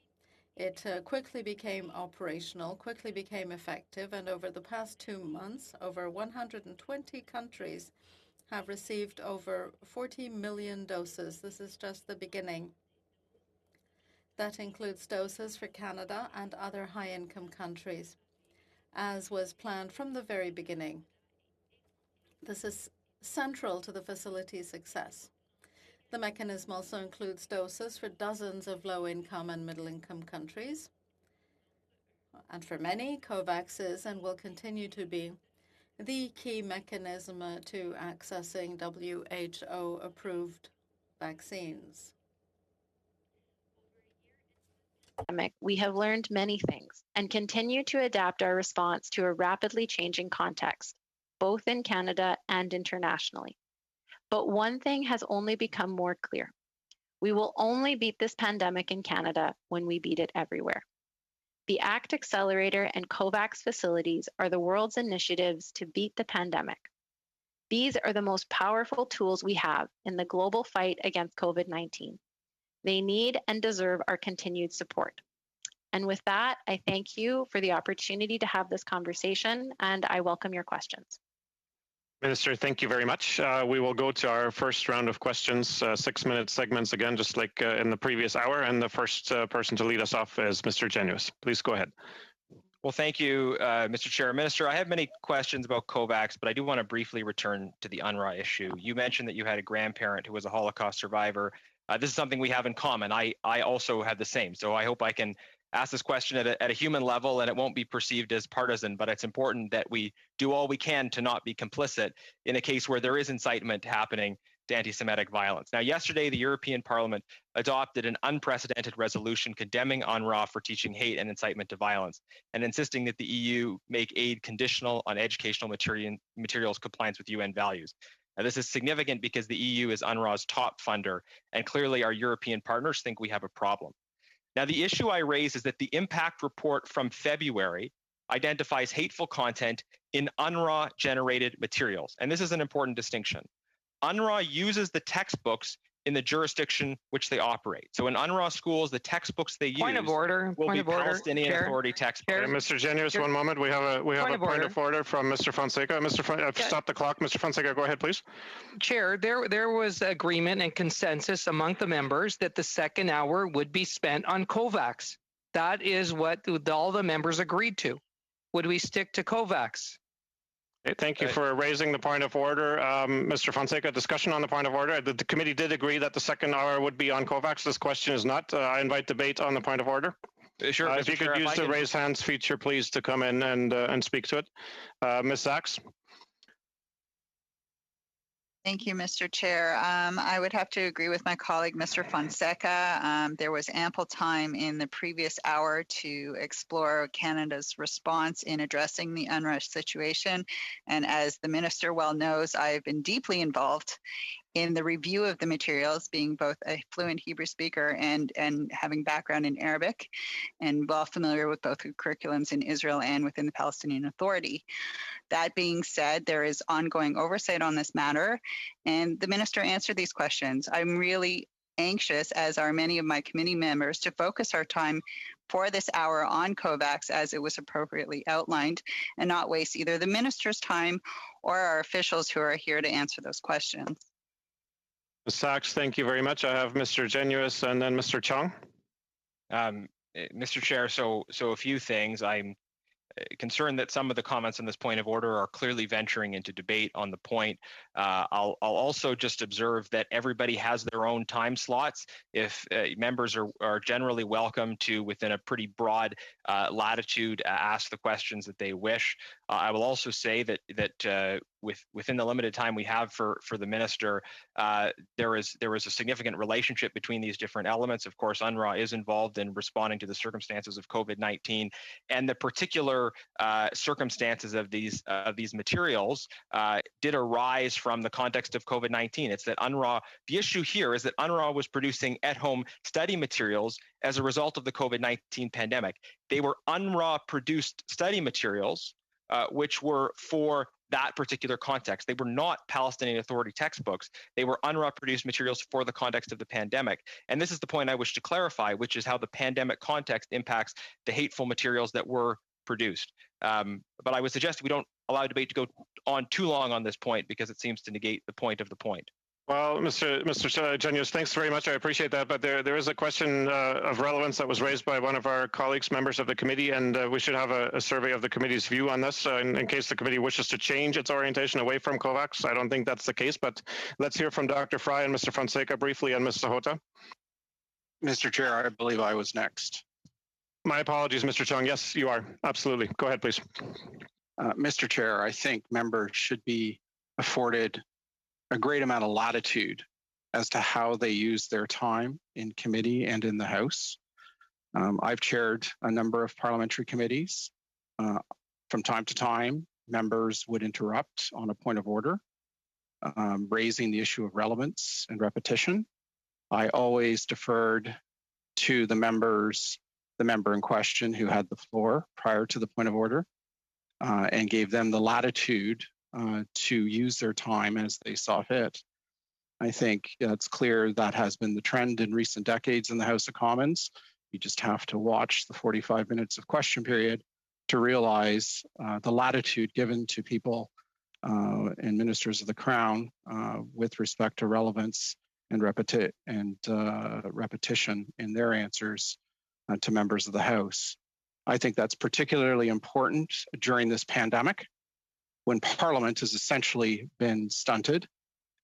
It quickly became operational, quickly became effective, and over the past 2 months, over 120 countries have received over 40 million doses. This is just the beginning. That includes doses for Canada and other high-income countries, as was planned from the very beginning. This is central to the facility's success. The mechanism also includes doses for dozens of low-income and middle-income countries. And for many, COVAX is and will continue to be the key mechanism to accessing WHO-approved vaccines. We have learned many things and continue to adapt our response to a rapidly changing context, both in Canada and internationally. But one thing has only become more clear. We will only beat this pandemic in Canada when we beat it everywhere. The ACT Accelerator and COVAX facilities are the world's initiatives to beat the pandemic. These are the most powerful tools we have in the global fight against COVID-19. They need and deserve our continued support. And with that, I thank you for the opportunity to have this conversation, and I welcome your questions. Minister, thank you very much. We will go to our first round of questions, 6-minute segments again, just like in the previous hour. And the first person to lead us off is Mr. Genuis. Please go ahead. Well, thank you, Mr. Chair. Minister, I have many questions about COVAX, but I do want to briefly return to the UNRWA issue. You mentioned that you had a grandparent who was a Holocaust survivor. This is something we have in common. I also have the same. So I hope I can ask this question at a human level and it won't be perceived as partisan, but it's important that we do all we can to not be complicit in a case where there is incitement happening to anti-Semitic violence. Now, yesterday, the European Parliament adopted an unprecedented resolution condemning UNRWA for teaching hate and incitement to violence and insisting that the EU make aid conditional on educational materials compliance with UN values. Now, this is significant because the EU is UNRWA's top funder, and clearly our European partners think we have a problem. Now, the issue I raise is that the impact report from February identifies hateful content in UNRWA-generated materials, and this is an important distinction. UNRWA uses the textbooks in the jurisdiction which they operate. So in UNRWA schools, the textbooks they use will be Palestinian Authority textbooks. Okay, Mr. Genuis, one moment. We have a point of order from Mr. Fonseca. Stop the clock. Mr. Fonseca, go ahead, please. Chair, there was agreement and consensus among the members that the second hour would be spent on COVAX. That is what all the members agreed to. Would we stick to COVAX? Okay, thank you for raising the point of order. Mr. Fonseca, discussion on the point of order. The committee did agree that the second hour would be on COVAX. This question is not. I invite debate on the point of order. Sure. If you could use the raise hands feature, please, to come in and speak to it. Ms. Sachs. Thank you, Mr. Chair. I would have to agree with my colleague, Mr. Fonseca. There was ample time in the previous hour to explore Canada's response in addressing the UNRWA situation. And as the minister well knows, I've been deeply involved in the review of the materials, being both a fluent Hebrew speaker and having background in Arabic, and well familiar with both the curriculums in Israel and within the Palestinian Authority. That being said, there is ongoing oversight on this matter, and the minister answered these questions. I'm really anxious, as are many of my committee members, to focus our time for this hour on COVAX as it was appropriately outlined, and not waste either the minister's time or our officials who are here to answer those questions. Ms. Sachs, thank you very much. I have Mr. Genuis and then Mr. Chung. Mr. Chair, so a few things. I'm concerned that some of the comments on this point of order are clearly venturing into debate on the point. I'll also just observe that everybody has their own time slots. If members are generally welcome to, within a pretty broad latitude, ask the questions that they wish. I will also say that within the limited time we have for the minister, there is a significant relationship between these different elements. Of course, UNRWA is involved in responding to the circumstances of COVID-19, and the particular circumstances of these materials did arise from the context of COVID-19. It's that UNRWA, the issue here is that UNRWA was producing at-home study materials as a result of the COVID-19 pandemic. They were UNRWA-produced study materials which were for that particular context. They were not Palestinian Authority textbooks. They were UNRWA produced materials for the context of the pandemic. And this is the point I wish to clarify, which is how the pandemic context impacts the hateful materials that were produced. But I would suggest we don't allow debate to go on too long on this point, because it seems to negate the point of the point. Well, Mr. Genuis, thanks very much. I appreciate that. But there is a question of relevance that was raised by one of our colleagues, members of the committee, and we should have a survey of the committee's view on this in case the committee wishes to change its orientation away from COVAX. I don't think that's the case, but let's hear from Dr. Fry and Mr. Fonseca briefly, and Ms. Sahota. Mr. Chair, I believe I was next. My apologies, Mr. Chung. Yes, you are. Absolutely. Go ahead, please. Mr. Chair, I think members should be afforded a great amount of latitude as to how they use their time in committee and in the House. I've chaired a number of parliamentary committees. From time to time, members would interrupt on a point of order, raising the issue of relevance and repetition. I always deferred to the member in question who had the floor prior to the point of order, and gave them the latitude to use their time as they saw fit. I think it's clear that has been the trend in recent decades in the House of Commons. You just have to watch the 45 minutes of question period to realize the latitude given to people and ministers of the Crown with respect to relevance and repetition in their answers to members of the House. I think that's particularly important during this pandemic, when Parliament has essentially been stunted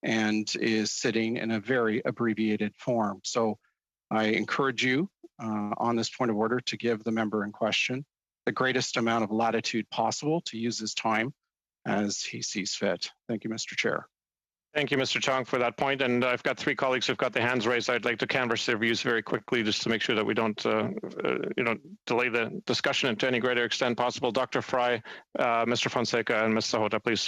and is sitting in a very abbreviated form. So I encourage you on this point of order to give the member in question the greatest amount of latitude possible to use his time as he sees fit. Thank you, Mr. Chair. Thank you, Mr. Chong, for that point. And I've got three colleagues who've got their hands raised. I'd like to canvass their views very quickly, just to make sure that we don't, delay the discussion to any greater extent possible. Dr. Fry, Mr. Fonseca, and Ms. Sahota, please.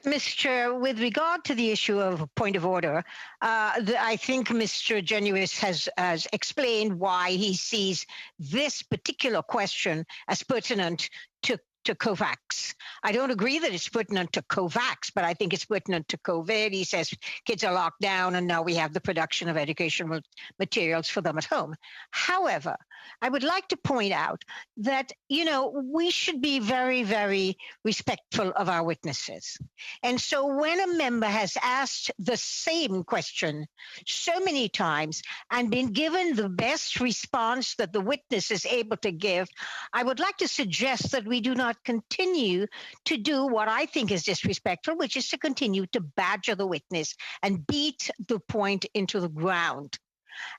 Mr. Chair, with regard to the issue of point of order, I think Mr. Genuis has explained why he sees this particular question as pertinent to COVAX. I don't agree that it's pertinent to COVAX, but I think it's pertinent to COVID. He says kids are locked down and now we have the production of educational materials for them at home. However, I would like to point out that, we should be very, very respectful of our witnesses. And so when a member has asked the same question so many times and been given the best response that the witness is able to give, I would like to suggest that we do not continue to do what I think is disrespectful, which is to continue to badger the witness and beat the point into the ground.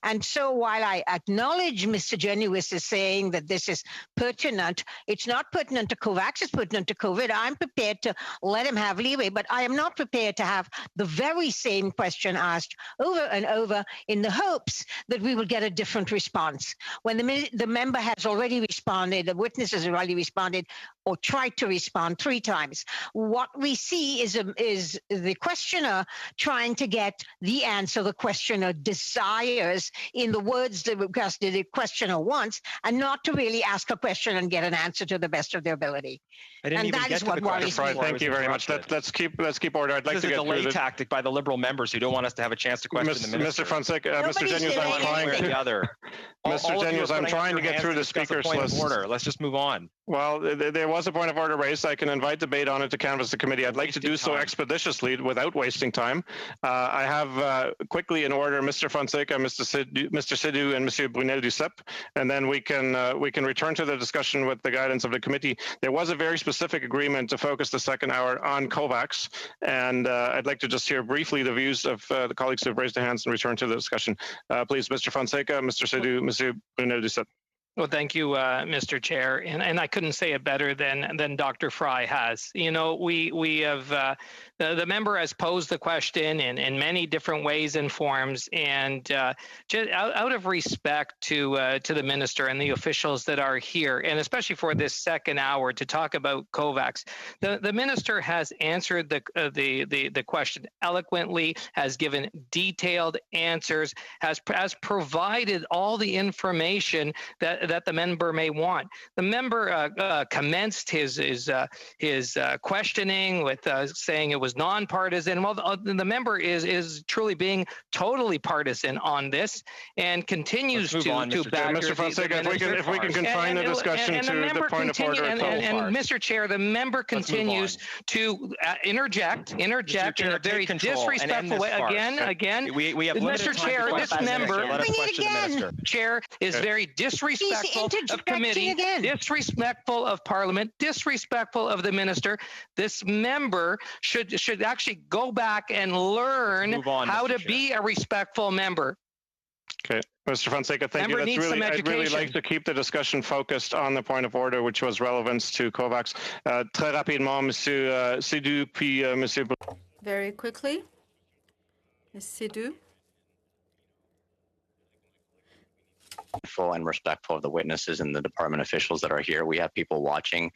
And so while I acknowledge Mr. Genuis is saying that this is pertinent, it's not pertinent to COVAX, it's pertinent to COVID. I'm prepared to let him have leeway, but I am not prepared to have the very same question asked over and over in the hopes that we will get a different response. When the member has already responded, the witness has already responded or tried to respond 3 times. What we see is the questioner trying to get the answer the questioner desires in the words that the questioner wants, and not to really ask a question and get an answer to the best of their ability. And that is what worries me. Thank you very much. Let's keep order. I'd like to get through delay tactic by the Liberal members who don't want us to have a chance to question the minister. Mr. Fonseca, Mr. Genuis, I'm trying to. Mr. Genuis, I'm trying to get through the speakers list. Let's just move on. Well, there was a point of order raised. I can invite debate on it to canvass the committee. I'd like to do so expeditiously without wasting time. I have quickly in order Mr. Fonseca, Mr. Sidhu, and Mr. Brunel-Duceppe, and then we can return to the discussion with the guidance of the committee. There was a very specific agreement to focus the second hour on COVAX, and I'd like to just hear briefly the views of the colleagues who have raised their hands and return to the discussion. Please, Mr. Fonseca, Mr. Sidhu, Mr. Brunel-Duceppe. Well, thank you, Mr. Chair, and I couldn't say it better than Dr. Fry has. We have the member has posed the question in many different ways and forms, and just out of respect to the minister and the officials that are here, and especially for this second hour to talk about COVAX, the minister has answered the question eloquently, has given detailed answers, has provided all the information that that the member may want. The member commenced his questioning with saying it was nonpartisan. Well, the member is truly being totally partisan on this and continues to badger Mr. Fonseca, if we can confine the discussion to the point of order itself. And Mr. Chair, the member continues to interject in a very disrespectful way. Again, we have Mr. Chair, this member, Chair, is very disrespectful of committee, disrespectful of Parliament, disrespectful of the minister. This member should actually go back and learn how to be a respectful member. Okay, Mr. Fonseca, thank you. I'd really like to keep the discussion focused on the point of order, which was relevance to COVAX. Très rapidement, Monsieur Sidou, puis Monsieur. Very quickly, Ms. Sidou. And respectful of the witnesses and the department officials that are here. We have people watching.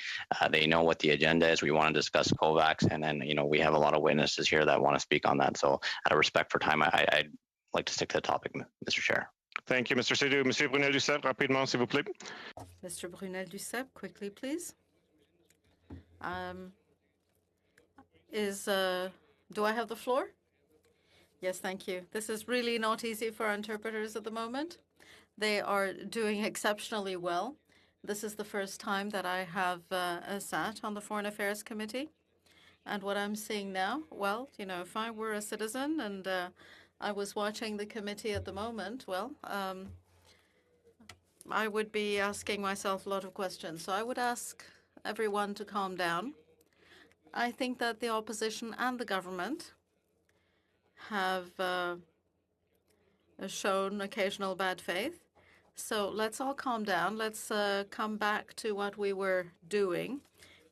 They know what the agenda is. We want to discuss COVAX, and then we have a lot of witnesses here that want to speak on that. So, out of respect for time, I'd like to stick to the topic, Mr. Chair. Thank you, Mr. Sidou. Monsieur Brunel-Duceppe, rapidement, s'il vous plaît. Mr. Brunel-Duceppe, quickly, please. Do I have the floor? Yes, thank you. This is really not easy for our interpreters at the moment. They are doing exceptionally well. This is the first time that I have sat on the Foreign Affairs Committee. And what I'm seeing now, well, if I were a citizen and I was watching the committee at the moment, well, I would be asking myself a lot of questions. So I would ask everyone to calm down. I think that the opposition and the government have shown occasional bad faith. So let's all calm down. Let's come back to what we were doing.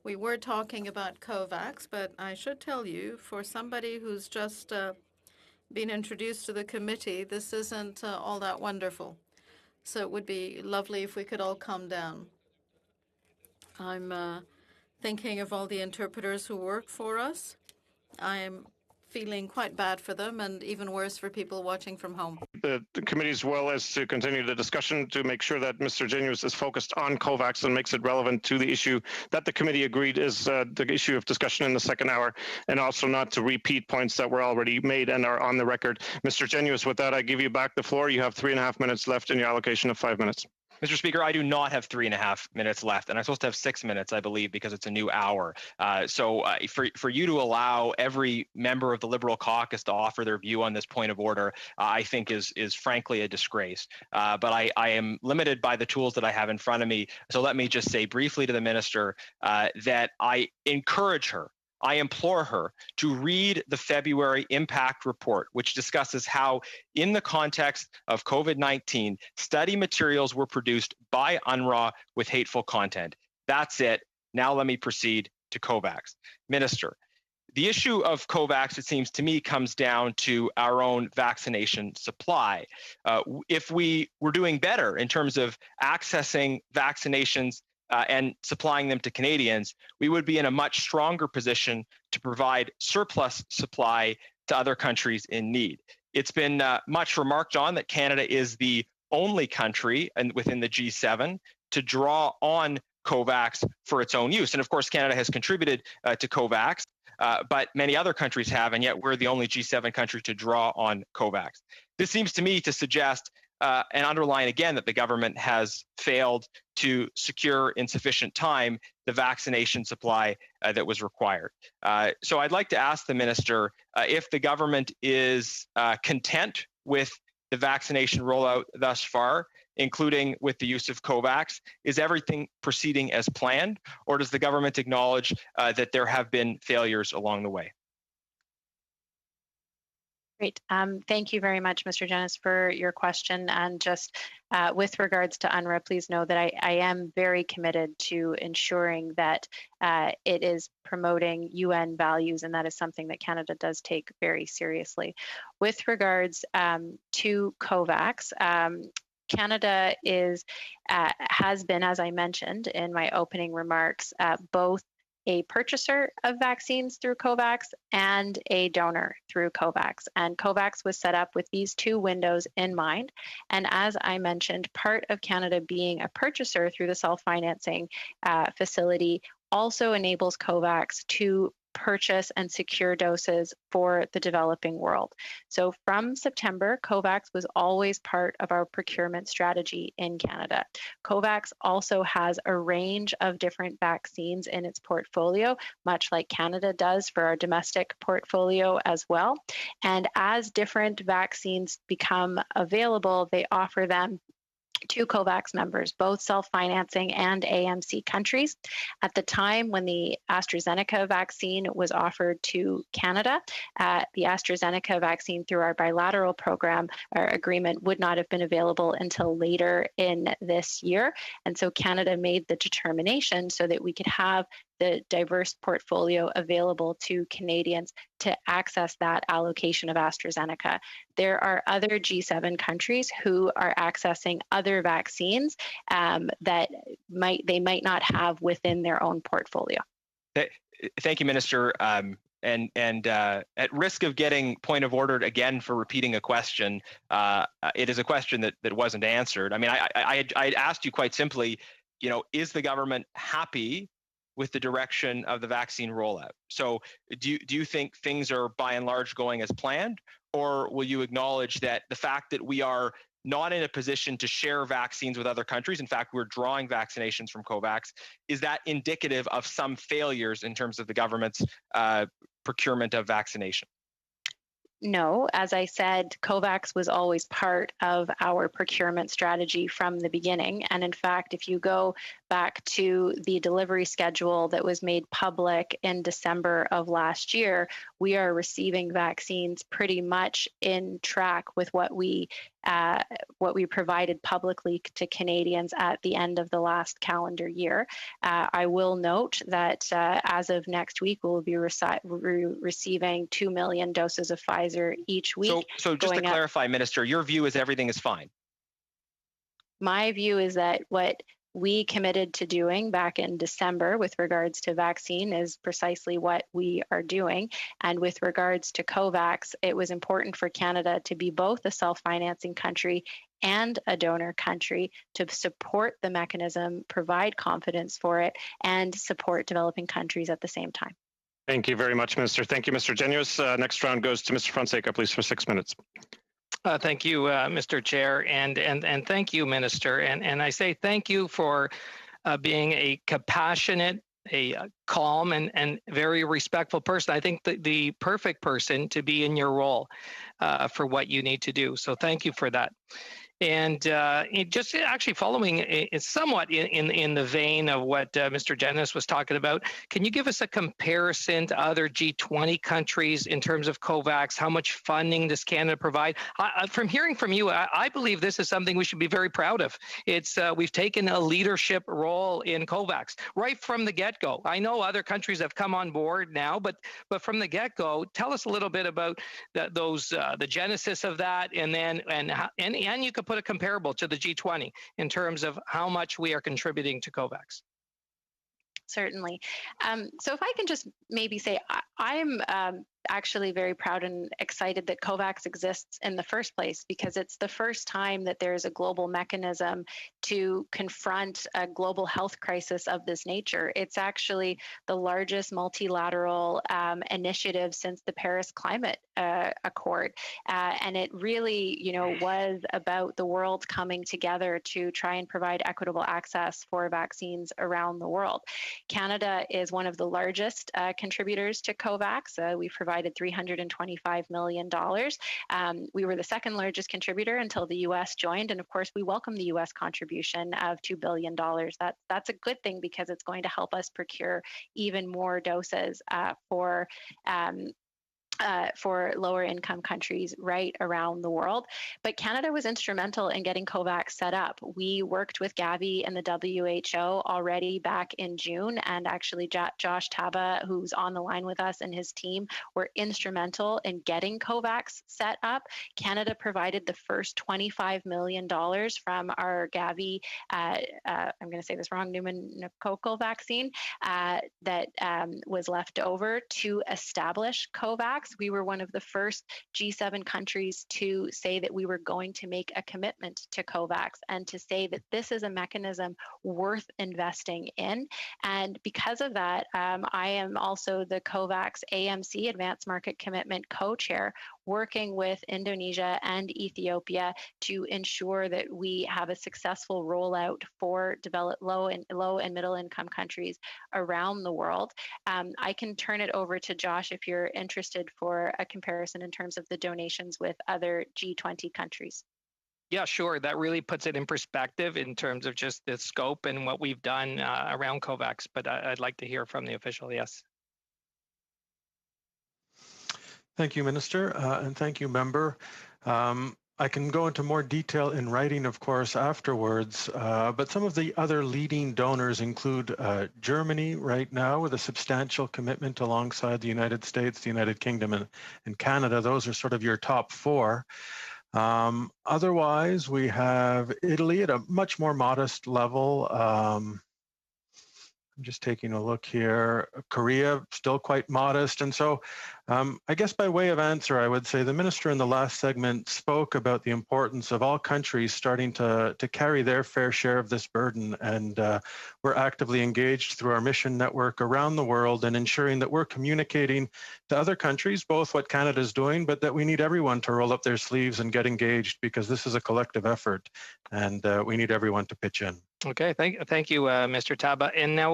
We were talking about COVAX, but I should tell you, for somebody who's just been introduced to the committee, this isn't all that wonderful. So it would be lovely if we could all calm down. I'm thinking of all the interpreters who work for us. I am feeling quite bad for them, and even worse for people watching from home. The committee's will is to continue the discussion to make sure that Mr. Genuis is focused on COVAX and makes it relevant to the issue that the committee agreed is the issue of discussion in the second hour, and also not to repeat points that were already made and are on the record. Mr. Genuis, with that, I give you back the floor. You have 3.5 minutes left in your allocation of 5 minutes. Mr. Speaker, I do not have 3.5 minutes left, and I'm supposed to have 6 minutes, I believe, because it's a new hour. So for you to allow every member of the Liberal caucus to offer their view on this point of order, I think is frankly a disgrace. But I am limited by the tools that I have in front of me. So let me just say briefly to the minister that I encourage her, I implore her to read the February impact report, which discusses how, in the context of COVID-19, study materials were produced by UNRWA with hateful content. That's it. Now let me proceed to COVAX. Minister, the issue of COVAX, it seems to me, comes down to our own vaccination supply. If we were doing better in terms of accessing vaccinations and supplying them to Canadians, we would be in a much stronger position to provide surplus supply to other countries in need. It's been much remarked on that Canada is the only country within the G7 to draw on COVAX for its own use. And of course, Canada has contributed to COVAX, but many other countries have, and yet we're the only G7 country to draw on COVAX. This seems to me to suggest and underline again that the government has failed to secure in sufficient time the vaccination supply that was required. So I'd like to ask the minister if the government is content with the vaccination rollout thus far, including with the use of COVAX. Is everything proceeding as planned, or does the government acknowledge that there have been failures along the way? Great. Thank you very much, Mr. Genuis, for your question. And just with regards to UNRWA, please know that I am very committed to ensuring that it is promoting UN values, and that is something that Canada does take very seriously. With regards to COVAX, Canada has been, as I mentioned in my opening remarks, both a purchaser of vaccines through COVAX and a donor through COVAX. And COVAX was set up with these two windows in mind. And as I mentioned, part of Canada being a purchaser through the self-financing facility also enables COVAX to purchase and secure doses for the developing world. So from September, COVAX was always part of our procurement strategy in Canada. COVAX also has a range of different vaccines in its portfolio, much like Canada does for our domestic portfolio as well. And as different vaccines become available, they offer them to COVAX members, both self-financing and AMC countries. At the time when the AstraZeneca vaccine was offered to Canada, the AstraZeneca vaccine through our bilateral program or agreement would not have been available until later in this year. And so Canada made the determination so that we could have the diverse portfolio available to Canadians to access that allocation of AstraZeneca. There are other G7 countries who are accessing other vaccines that they might not have within their own portfolio. Thank you, Minister. And at risk of getting point of ordered again for repeating a question, it is a question that wasn't answered. I mean, I asked you quite simply, is the government happy with the direction of the vaccine rollout? So do you think things are by and large going as planned, or will you acknowledge that the fact that we are not in a position to share vaccines with other countries, in fact, we're drawing vaccinations from COVAX, is that indicative of some failures in terms of the government's procurement of vaccination? No, as I said, COVAX was always part of our procurement strategy from the beginning. And in fact, if you go back to the delivery schedule that was made public in December of last year, we are receiving vaccines pretty much in track with what we provided publicly to Canadians at the end of the last calendar year. I will note that as of next week, we'll be receiving 2 million doses of Pfizer each week. So just to clarify, Minister, your view is everything is fine? My view is that what we committed to doing back in December with regards to vaccine is precisely what we are doing. And with regards to COVAX, it was important for Canada to be both a self-financing country and a donor country to support the mechanism, provide confidence for it, and support developing countries at the same time. Thank you very much, Minister. Thank you, Mr. Genuis. Next round goes to Mr. Fonseca, please, for 6 minutes. Thank you, Mr. Chair, and thank you, Minister. And I say thank you for being a compassionate, a calm, and very respectful person. I think the perfect person to be in your role for what you need to do. So thank you for that. And just actually following somewhat in the vein of what Mr. Genuis was talking about, can you give us a comparison to other G20 countries in terms of COVAX? How much funding does Canada provide? From hearing from you, I believe this is something we should be very proud of. It's we've taken a leadership role in COVAX right from the get-go. I know other countries have come on board now, but from the get-go, tell us a little bit about the genesis of that, and you could put a comparable to the G20 in terms of how much we are contributing to COVAX. Certainly. So if I can just maybe say, I'm actually very proud and excited that COVAX exists in the first place, because it's the first time that there's a global mechanism to confront a global health crisis of this nature. It's actually the largest multilateral initiative since the Paris Climate Accord. And it really, was about the world coming together to try and provide equitable access for vaccines around the world. Canada is one of the largest contributors to COVAX. We've provided $325 million. We were the second largest contributor until the U.S. joined. And of course, we welcome the U.S. contribution of $2 billion. That's a good thing, because it's going to help us procure even more doses for for lower income countries right around the world. But Canada was instrumental in getting COVAX set up. We worked with Gavi and the WHO already back in June, and actually Josh Taba, who's on the line with us, and his team were instrumental in getting COVAX set up. Canada provided the first $25 million from our Gavi, I'm going to say this wrong, pneumococcal vaccine that was left over to establish COVAX. We were one of the first G7 countries to say that we were going to make a commitment to COVAX and to say that this is a mechanism worth investing in. And because of that, I am also the COVAX AMC, Advanced Market Commitment co-chair, working with Indonesia and Ethiopia to ensure that we have a successful rollout for developed low and middle income countries around the world. I can turn it over to Josh if you're interested for a comparison in terms of the donations with other G20 countries. Yeah, sure. That really puts it in perspective in terms of just the scope and what we've done around COVAX. But I'd like to hear from the official. Yes. Thank you, Minister, and thank you, Member. I can go into more detail in writing, of course, afterwards, but some of the other leading donors include Germany right now with a substantial commitment alongside the United States, the United Kingdom, and Canada. Those are sort of your top four. Otherwise, we have Italy at a much more modest level. I'm just taking a look here. Korea, still quite modest. And so I guess by way of answer, I would say the minister in the last segment spoke about the importance of all countries starting to carry their fair share of this burden. And we're actively engaged through our mission network around the world and ensuring that we're communicating to other countries, both what Canada is doing, but that we need everyone to roll up their sleeves and get engaged because this is a collective effort and we need everyone to pitch in. Okay, thank you, Mr. Taba. And now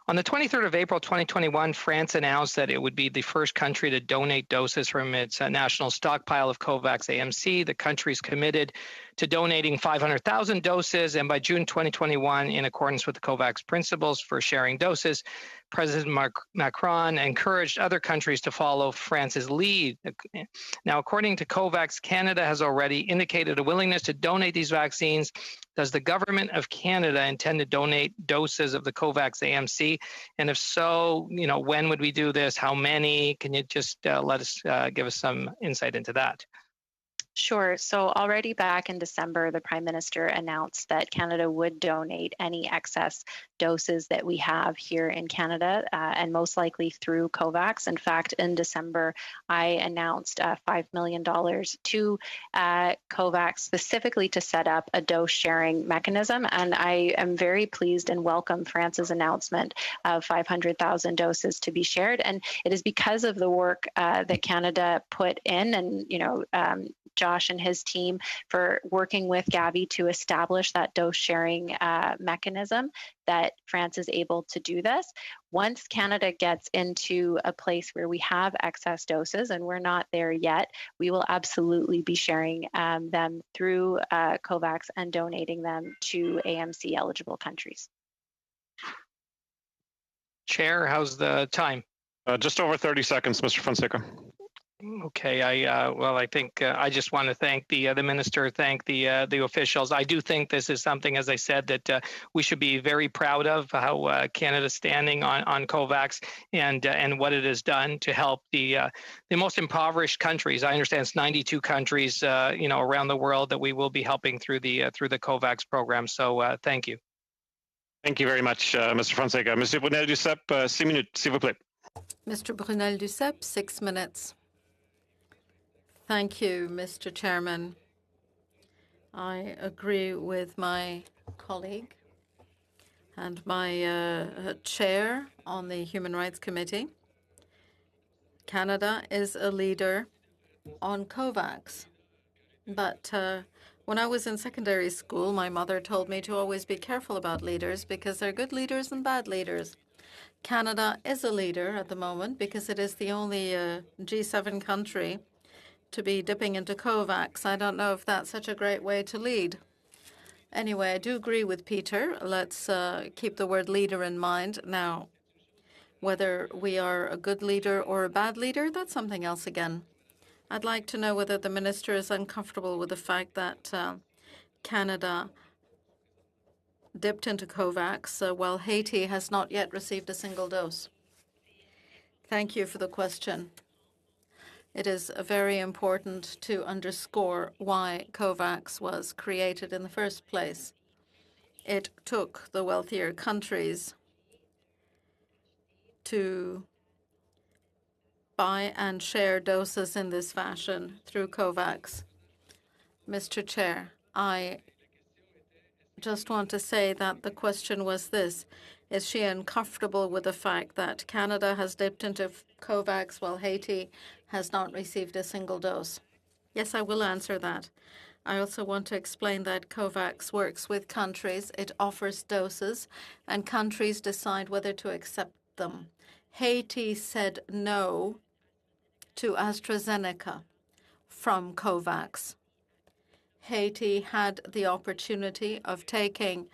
on the 23rd of April, 2021, France announced that it would be the first country to donate doses from its national stockpile of COVAX AMC. The country's committed to donating 500,000 doses, and by June 2021, in accordance with the COVAX principles for sharing doses, President Macron encouraged other countries to follow France's lead. Now, according to COVAX, Canada has already indicated a willingness to donate these vaccines. Does the government of Canada intend to donate doses of the COVAX AMC? And if so, when would we do this? How many? Can you just give us some insight into that? Sure. So already back in December, the Prime Minister announced that Canada would donate any excess doses that we have here in Canada, and most likely through COVAX. In fact, in December, I announced $5 million to COVAX specifically to set up a dose sharing mechanism. And I am very pleased and welcome France's announcement of 500,000 doses to be shared. And it is because of the work that Canada put in and, Josh and his team for working with Gavi to establish that dose sharing mechanism that France is able to do this. Once Canada gets into a place where we have excess doses, and we're not there yet, we will absolutely be sharing them through COVAX and donating them to AMC eligible countries. Chair, how's the time? Just over 30 seconds, Mr. Fonseca. Okay, I think I just want to thank the minister, thank the officials. I do think this is something, as I said, that we should be very proud of how Canada's standing on COVAX and what it has done to help the most impoverished countries. I understand it's 92 countries, around the world that we will be helping through the COVAX program. So thank you. Thank you very much, Mr. Fonseca. Monsieur Brunel-Duceppe, 6 minutes, s'il vous plaît. Mr. Brunel-Duceppe, 6 minutes. Thank you, Mr. Chairman. I agree with my colleague and my chair on the Human Rights Committee. Canada is a leader on COVAX. But when I was in secondary school, my mother told me to always be careful about leaders because there are good leaders and bad leaders. Canada is a leader at the moment because it is the only G7 country to be dipping into COVAX. I don't know if that's such a great way to lead. Anyway, I do agree with Peter. Let's keep the word leader in mind. Now, Whether we are a good leader or a bad leader, that's something else again. I'd like to know whether the minister is uncomfortable with the fact that Canada dipped into COVAX while Haiti has not yet received a single dose. Thank you for the question. It is very important to underscore why COVAX was created in the first place. It took the wealthier countries to buy and share doses in this fashion through COVAX. Mr. Chair, I just want to say that the question was this: is she uncomfortable with the fact that Canada has dipped into COVAX while Haiti has not received a single dose? Yes, I will answer that. I also want to explain that COVAX works with countries. It offers doses, and countries decide whether to accept them. Haiti said no to AstraZeneca from COVAX. Haiti had the opportunity of taking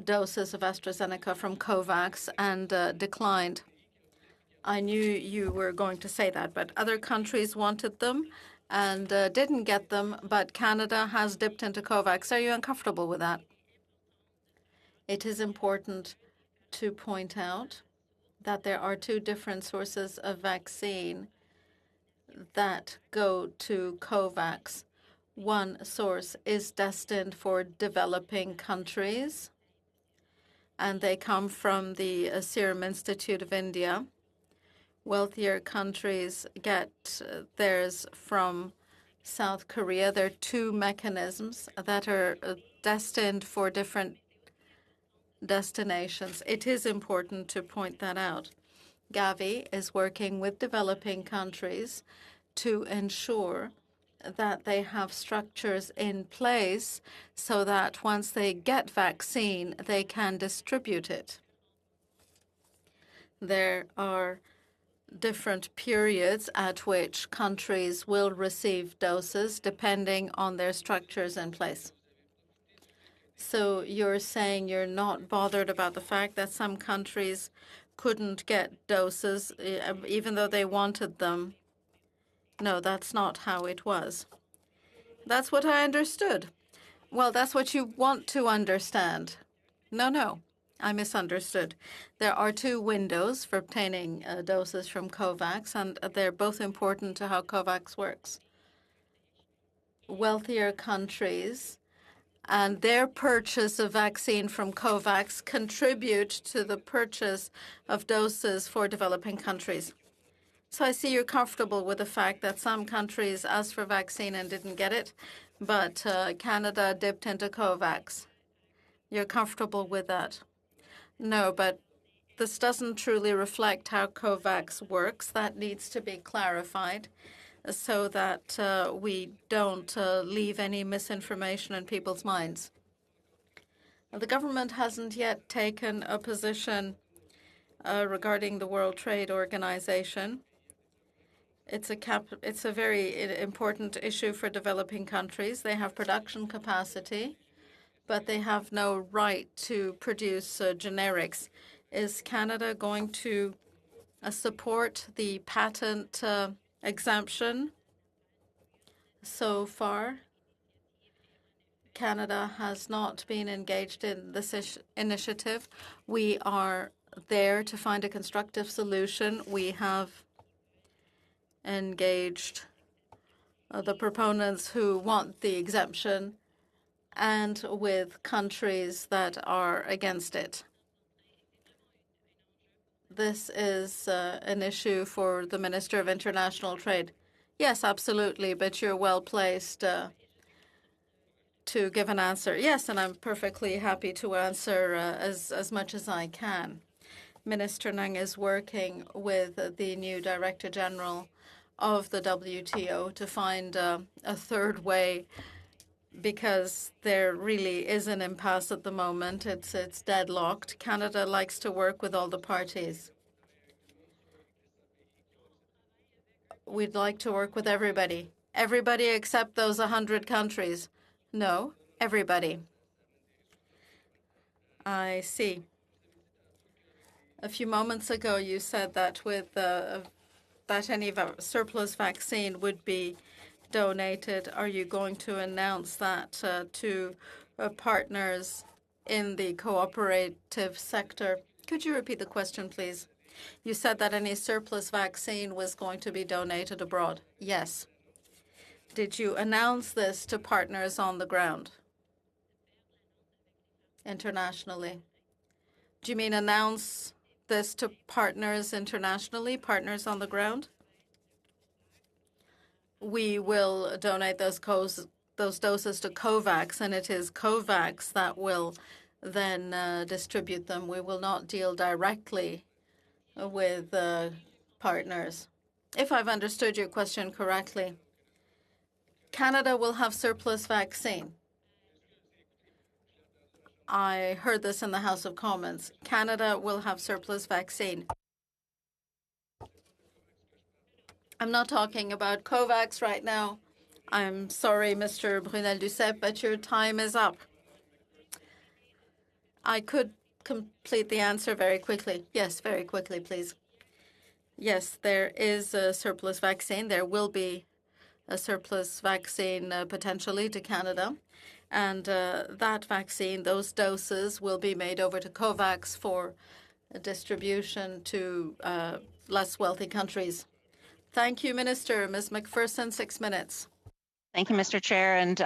doses of AstraZeneca from COVAX and declined. I knew you were going to say that, but other countries wanted them and didn't get them, but Canada has dipped into COVAX. Are you uncomfortable with that? It is important to point out that there are two different sources of vaccine that go to COVAX. One source is destined for developing countries, and they come from the Serum Institute of India. Wealthier countries get theirs from South Korea. There are two mechanisms that are destined for different destinations. It is important to point that out. Gavi is working with developing countries to ensure that they have structures in place so that once they get vaccine, they can distribute it. There are different periods at which countries will receive doses depending on their structures in place. So you're saying you're not bothered about the fact that some countries couldn't get doses even though they wanted them? No, that's not how it was. That's what I understood. Well, that's what you want to understand. No, I misunderstood. There are two windows for obtaining doses from COVAX, and they're both important to how COVAX works. Wealthier countries and their purchase of vaccine from COVAX contribute to the purchase of doses for developing countries. So I see you're comfortable with the fact that some countries asked for vaccine and didn't get it, but Canada dipped into COVAX. You're comfortable with that? No, but this doesn't truly reflect how COVAX works. That needs to be clarified so that we don't leave any misinformation in people's minds. The government hasn't yet taken a position regarding the World Trade Organization. It's a very important issue for developing countries. They have production capacity, but they have no right to produce generics. Is Canada going to support the patent exemption? So far, Canada has not been engaged in this initiative. We are there to find a constructive solution. We have engaged the proponents who want the exemption and with countries that are against it. This is an issue for the Minister of International Trade. Yes, absolutely, but you're well placed to give an answer. Yes, and I'm perfectly happy to answer as much as I can. Minister Nang is working with the new Director General of the WTO to find a third way, because there really is an impasse at the moment. It's deadlocked. Canada likes to work with all the parties. We'd like to work with everybody. Everybody except those 100 countries. No, everybody. I see. A few moments ago, you said that that any surplus vaccine would be donated. Are you going to announce that to partners in the cooperative sector? Could you repeat the question, please? You said that any surplus vaccine was going to be donated abroad. Yes. Did you announce this to partners on the ground internationally? Do you mean announce this to partners internationally, partners on the ground? We will donate those doses to COVAX, and it is COVAX that will then distribute them. We will not deal directly with partners. If I've understood your question correctly, Canada will have surplus vaccine. I heard this in the House of Commons. Canada will have surplus vaccine. I'm not talking about COVAX right now. I'm sorry, Mr. Brunel-Duceppe, but your time is up. I could complete the answer very quickly. Yes, very quickly, please. Yes, there is a surplus vaccine. There will be a surplus vaccine potentially to Canada. And that vaccine, those doses, will be made over to COVAX for distribution to less wealthy countries. Thank you, Minister. Ms. McPherson, 6 minutes. Thank you, Mr. Chair, and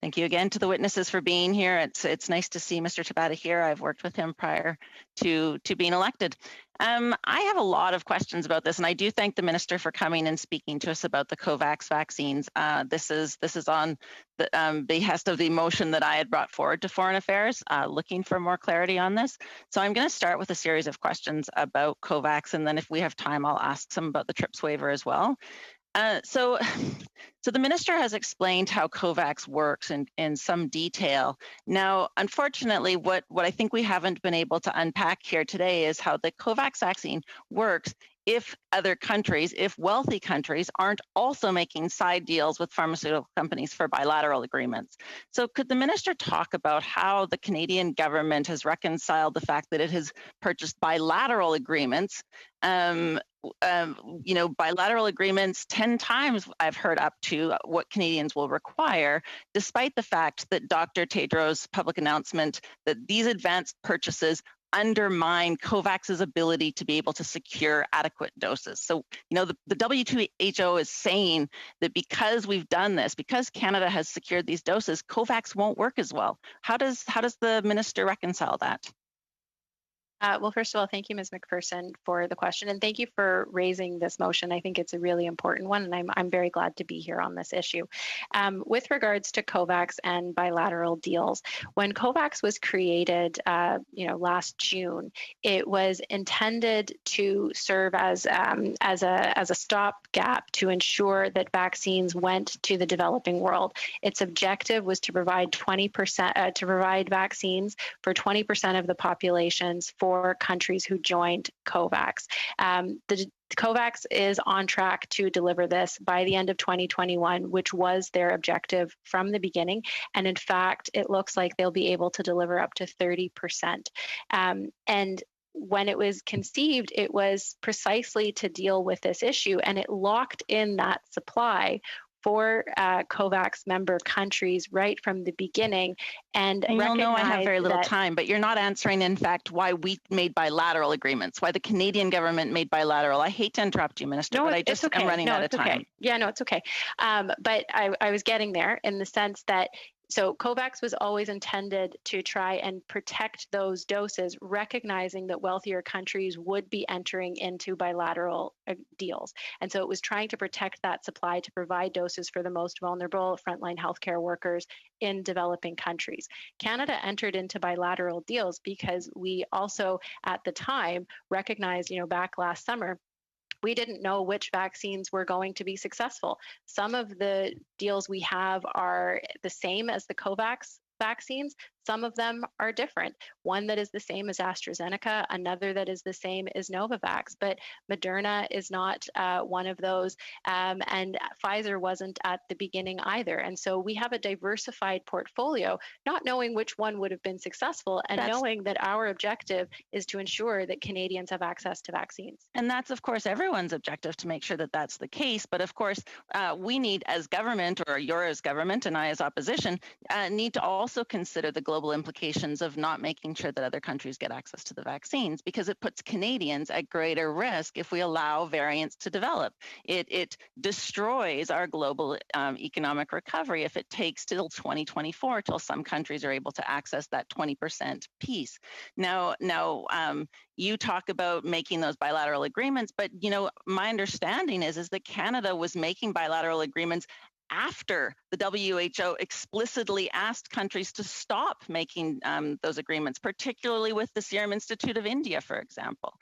thank you again to the witnesses for being here. It's nice to see Mr. Tabata here. I've worked with him prior to being elected. I have a lot of questions about this, and I do thank the minister for coming and speaking to us about the COVAX vaccines. This is on the behest of the motion that I had brought forward to Foreign Affairs, looking for more clarity on this. So I'm going to start with a series of questions about COVAX, and then if we have time, I'll ask some about the TRIPS waiver as well. So the minister has explained how COVAX works in some detail. Now, unfortunately, what I think we haven't been able to unpack here today is how the COVAX vaccine works if other countries, if wealthy countries, aren't also making side deals with pharmaceutical companies for bilateral agreements. So could the minister talk about how the Canadian government has reconciled the fact that it has purchased bilateral agreements, bilateral agreements 10 times I've heard up to what Canadians will require, despite the fact that Dr. Tedros' public announcement that these advanced purchases undermine COVAX's ability to be able to secure adequate doses. So, the WHO is saying that because we've done this, because Canada has secured these doses, COVAX won't work as well. How does the minister reconcile that? Well, first of all, thank you, Ms. McPherson, for the question, and thank you for raising this motion. I think it's a really important one, and I'm very glad to be here on this issue. With regards to COVAX and bilateral deals, when COVAX was created, last June, it was intended to serve as a stopgap to ensure that vaccines went to the developing world. Its objective was to provide 20% to provide vaccines for 20% of the populations for countries who joined COVAX. The COVAX is on track to deliver this by the end of 2021, which was their objective from the beginning. And in fact, it looks like they'll be able to deliver up to 30%. And when it was conceived, it was precisely to deal with this issue, and it locked in that supply for COVAX member countries right from the beginning. And you'll know I have very little time, but you're not answering, in fact, why we made bilateral agreements, why the Canadian government made bilateral. I hate to interrupt you, Minister, but I just am running out of time. Okay. Yeah, no, it's okay. But I was getting there in the sense that so COVAX was always intended to try and protect those doses, recognizing that wealthier countries would be entering into bilateral deals. And so it was trying to protect that supply to provide doses for the most vulnerable frontline healthcare workers in developing countries. Canada entered into bilateral deals because we also, at the time, recognized, back last summer, we didn't know which vaccines were going to be successful. Some of the deals we have are the same as the COVAX vaccines. Some of them are different. One that is the same as AstraZeneca, another that is the same as Novavax, but Moderna is not one of those, and Pfizer wasn't at the beginning either. And so we have a diversified portfolio, not knowing which one would have been successful, and knowing that our objective is to ensure that Canadians have access to vaccines. And that's, of course, everyone's objective to make sure that that's the case. But of course, we need as government, or you're as government and I as opposition, need to also consider the global implications of not making sure that other countries get access to the vaccines, because it puts Canadians at greater risk if we allow variants to develop. It destroys our global economic recovery if it takes till 2024 till some countries are able to access that 20% piece. Now, you talk about making those bilateral agreements, but my understanding is that Canada was making bilateral agreements after the WHO explicitly asked countries to stop making those agreements, particularly with the Serum Institute of India, for example.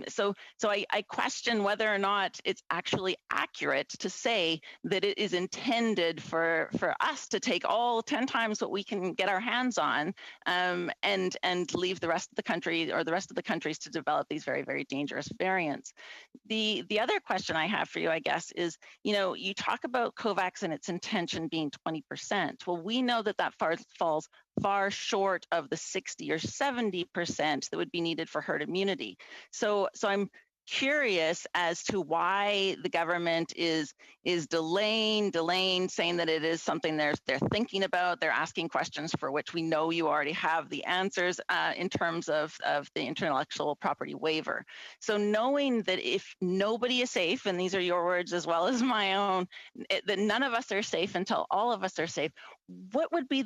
So I question whether or not it's actually accurate to say that it is intended for us to take all 10 times what we can get our hands on and leave the rest of the country, or the rest of the countries, to develop these very, very dangerous variants. The other question I have for you, I guess, is, you talk about COVAX and its intention being 20%. Well, we know that falls far short of the 60 or 70% that would be needed for herd immunity. So I'm curious as to why the government is delaying, saying that it is something they're thinking about. They're asking questions for which we know you already have the answers in terms of the intellectual property waiver. So knowing that if nobody is safe, and these are your words as well as my own, that none of us are safe until all of us are safe, what would be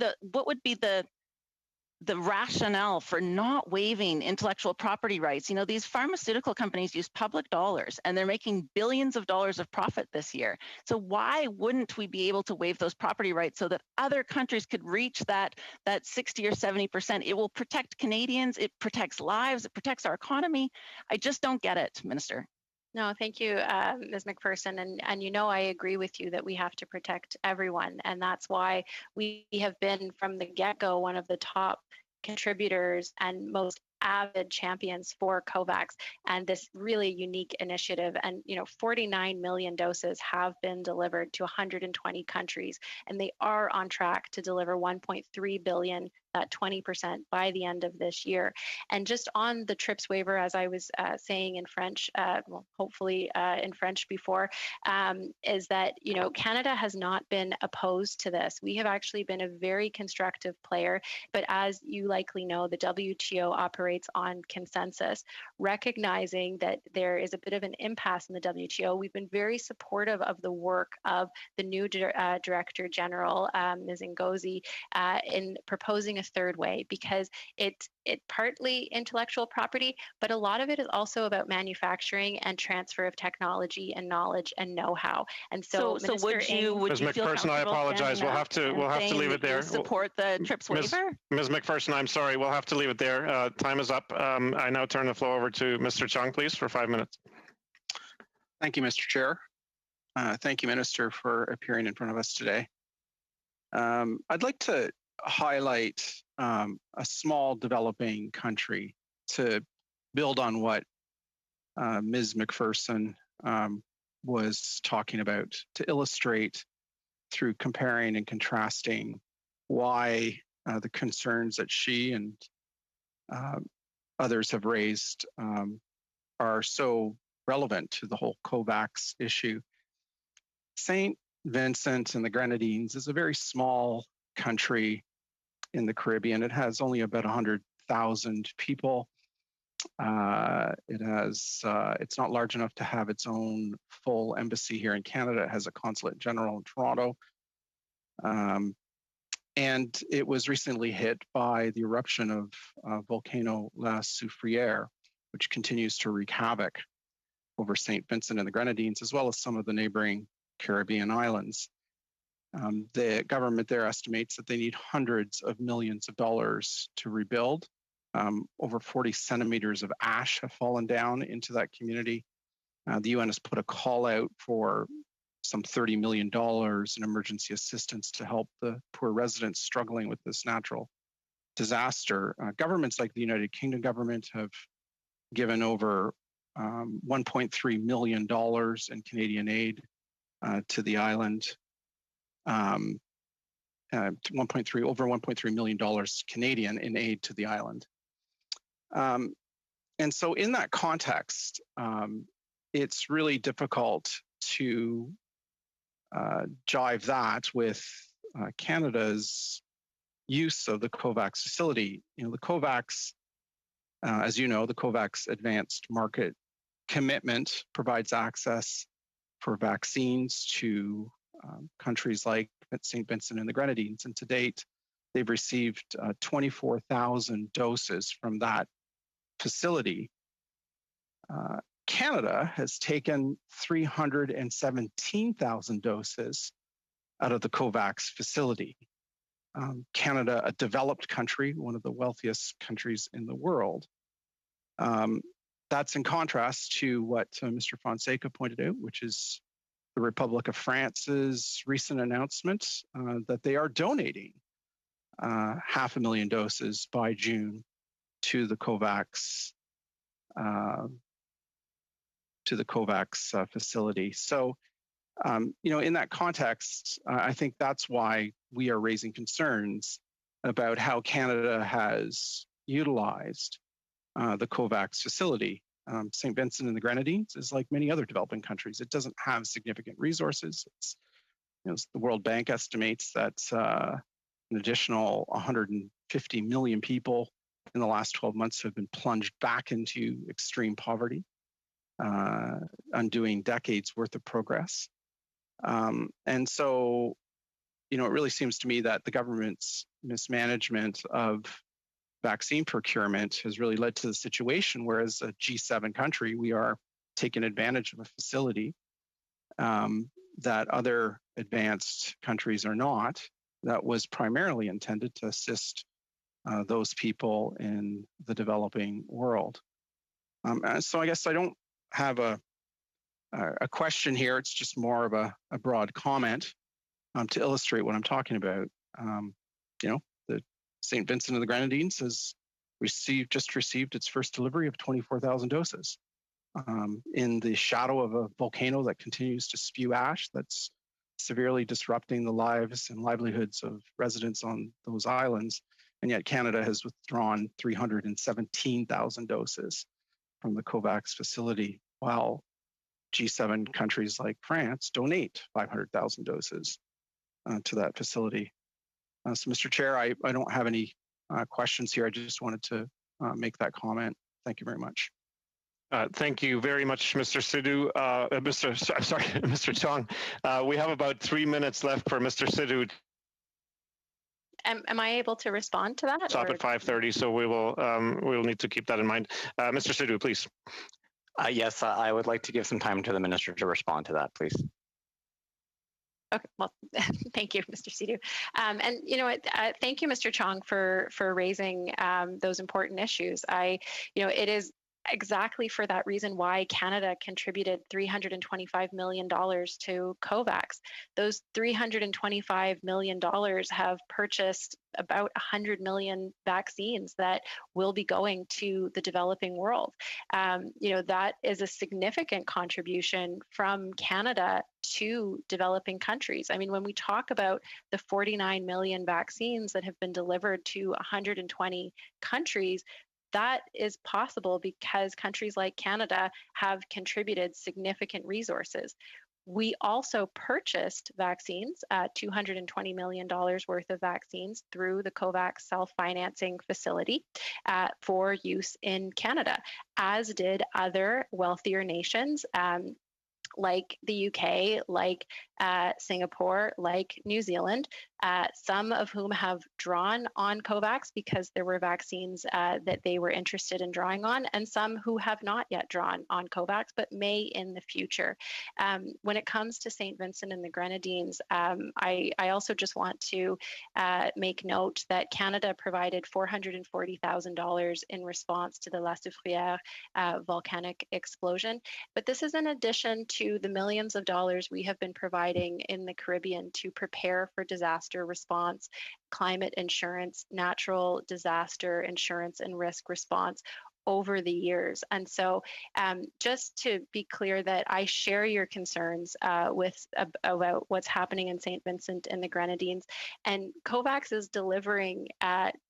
the rationale for not waiving intellectual property rights? These pharmaceutical companies use public dollars, and they're making billions of dollars of profit this year. So why wouldn't we be able to waive those property rights so that other countries could reach that 60 or 70%? It will protect Canadians, it protects lives, it protects our economy. I just don't get it, Minister. No, thank you, Ms. McPherson. And I agree with you that we have to protect everyone. And that's why we have been, from the get-go, one of the top contributors and most avid champions for COVAX and this really unique initiative. And 49 million doses have been delivered to 120 countries, and they are on track to deliver 1.3 billion, 20% by the end of this year. And just on the TRIPS waiver, as I was saying in French, hopefully in French before, is that Canada has not been opposed to this. We have actually been a very constructive player, but as you likely know, the WTO operates on consensus, recognizing that there is a bit of an impasse in the WTO. We've been very supportive of the work of the new Director General, Ms. Ngozi, in proposing a third way, because it partly intellectual property, but a lot of it is also about manufacturing and transfer of technology and knowledge and know-how. And so would you Ms. McPherson, I apologize. We'll have to leave it there. Support the TRIPS waiver? Ms. McPherson, I'm sorry. We'll have to leave it there. Time is up. I now turn the floor over to Mr. Chung, please, for 5 minutes. Thank you, Mr. Chair. Thank you, Minister, for appearing in front of us today. I'd like to highlight a small developing country to build on what Ms. McPherson was talking about, to illustrate through comparing and contrasting why the concerns that she and others have raised are so relevant to the whole COVAX issue. St. Vincent and the Grenadines is a very small country in the Caribbean. It has only about 100,000 people. It's not large enough to have its own full embassy here in Canada. It has a consulate general in Toronto. And it was recently hit by the eruption of volcano La Soufriere, which continues to wreak havoc over St. Vincent and the Grenadines, as well as some of the neighboring Caribbean islands. The government there estimates that they need hundreds of millions of dollars to rebuild. Over 40 centimeters of ash have fallen down into that community. The UN has put a call out for some $30 million in emergency assistance to help the poor residents struggling with this natural disaster. Governments like the United Kingdom government have given over $1.3 million in Canadian aid to the island. Over $1.3 million Canadian in aid to the island. And so in that context, it's really difficult to jive that with Canada's use of the COVAX facility. You know, the COVAX, as you know, the COVAX Advanced Market Commitment provides access for vaccines to countries like St. Vincent and the Grenadines. And to date, they've received 24,000 doses from that facility. Canada has taken 317,000 doses out of the COVAX facility. Canada, a developed country, one of the wealthiest countries in the world. That's in contrast to what Mr. Fonseca pointed out, which is the Republic of France's recent announcement that they are donating 500,000 doses by June to the COVAX facility. So, you know, in that context, I think that's why we are raising concerns about how Canada has utilized the COVAX facility. St. Vincent and the Grenadines is like many other developing countries. It doesn't have significant resources. It's, you know, the World Bank estimates that an additional 150 million people in the last 12 months have been plunged back into extreme poverty, undoing decades worth of progress. And so, you know, it really seems to me that the government's mismanagement of vaccine procurement has really led to the situation where, as a G7 country, we are taking advantage of a facility that other advanced countries are not, that was primarily intended to assist those people in the developing world. So I guess I don't have a question here. It's just more of a broad comment to illustrate what I'm talking about. You know, the St. Vincent and the Grenadines has just received its first delivery of 24,000 doses in the shadow of a volcano that continues to spew ash that's severely disrupting the lives and livelihoods of residents on those islands. And yet Canada has withdrawn 317,000 doses from the COVAX facility, while G7 countries like France donate 500,000 doses to that facility. So, Mr. Chair, I don't have any questions here. I just wanted to make that comment. Thank you very much. Thank you very much, Mr. Sidhu. Mr. Chong. We have about 3 minutes left for Mr. Sidhu. Am I able to respond to that? Stop at 5:30, so we'll need to keep that in mind. Mr. Sidhu, please. Yes, I would like to give some time to the minister to respond to that, please. Okay, well, thank you, Mr. Sidhu. And you know what, thank you, Mr. Chong, for raising those important issues. It is exactly for that reason why Canada contributed $325 million to COVAX. Those $325 million have purchased about 100 million vaccines that will be going to the developing world. That is a significant contribution from Canada to developing countries. I mean, when we talk about the 49 million vaccines that have been delivered to 120 countries, that is possible because countries like Canada have contributed significant resources. We also purchased vaccines, $220 million worth of vaccines through the COVAX self-financing facility for use in Canada, as did other wealthier nations like the UK, like Singapore, like New Zealand, some of whom have drawn on COVAX because there were vaccines that they were interested in drawing on, and some who have not yet drawn on COVAX, but may in the future. When it comes to St. Vincent and the Grenadines, I also just want to make note that Canada provided $440,000 in response to the La Soufrière volcanic explosion, but this is in addition to the millions of dollars we have been providing providing in the Caribbean to prepare for disaster response, climate insurance, natural disaster insurance, and risk response over the years. And so just to be clear that I share your concerns about what's happening in St. Vincent and the Grenadines, and COVAX is delivering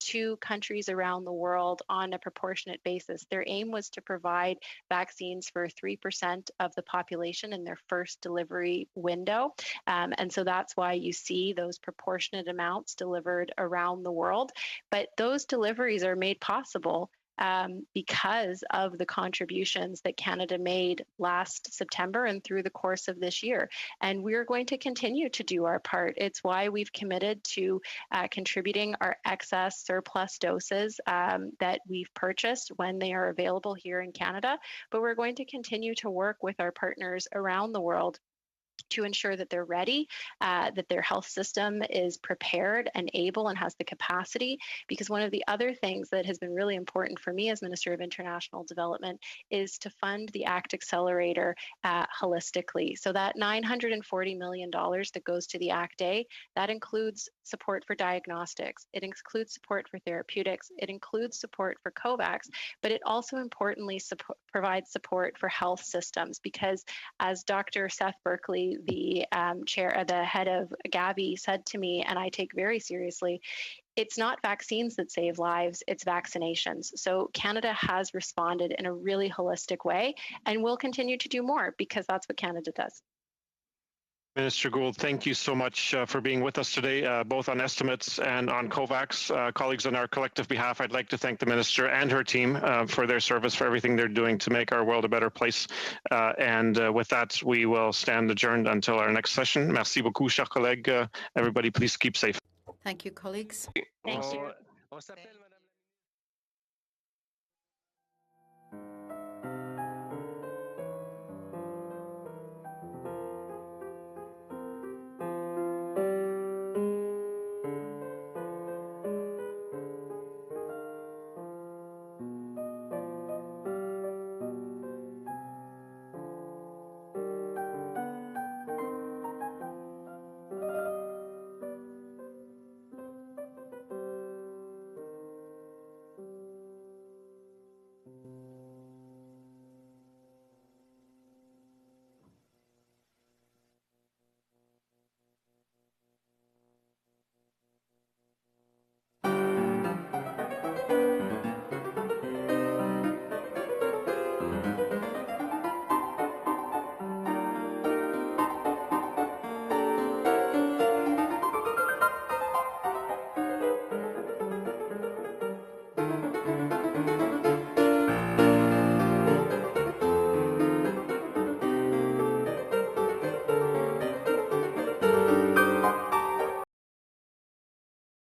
to countries around the world on a proportionate basis. Their aim was to provide vaccines for 3% of the population in their first delivery window. And so that's why you see those proportionate amounts delivered around the world. But those deliveries are made possible because of the contributions that Canada made last September and through the course of this year. And we're going to continue to do our part. It's why we've committed to contributing our excess surplus doses that we've purchased when they are available here in Canada. But we're going to continue to work with our partners around the world to ensure that they're ready, that their health system is prepared and able and has the capacity. Because one of the other things that has been really important for me as Minister of International Development is to fund the ACT Accelerator holistically. So that $940 million that goes to the ACT-A, that includes support for diagnostics, it includes support for therapeutics, it includes support for COVAX, but it also importantly provides support for health systems, because as Dr. Seth Berkley, the head of Gavi, said to me, and I take very seriously, it's not vaccines that save lives, it's vaccinations. So Canada has responded in a really holistic way and will continue to do more because that's what Canada does. Minister Gould, thank you so much for being with us today, both on estimates and on COVAX. Colleagues, on our collective behalf, I'd like to thank the Minister and her team for their service, for everything they're doing to make our world a better place. And with that, we will stand adjourned until our next session. Merci beaucoup, chers collègues. Everybody, please keep safe. Thank you, colleagues. Thank you.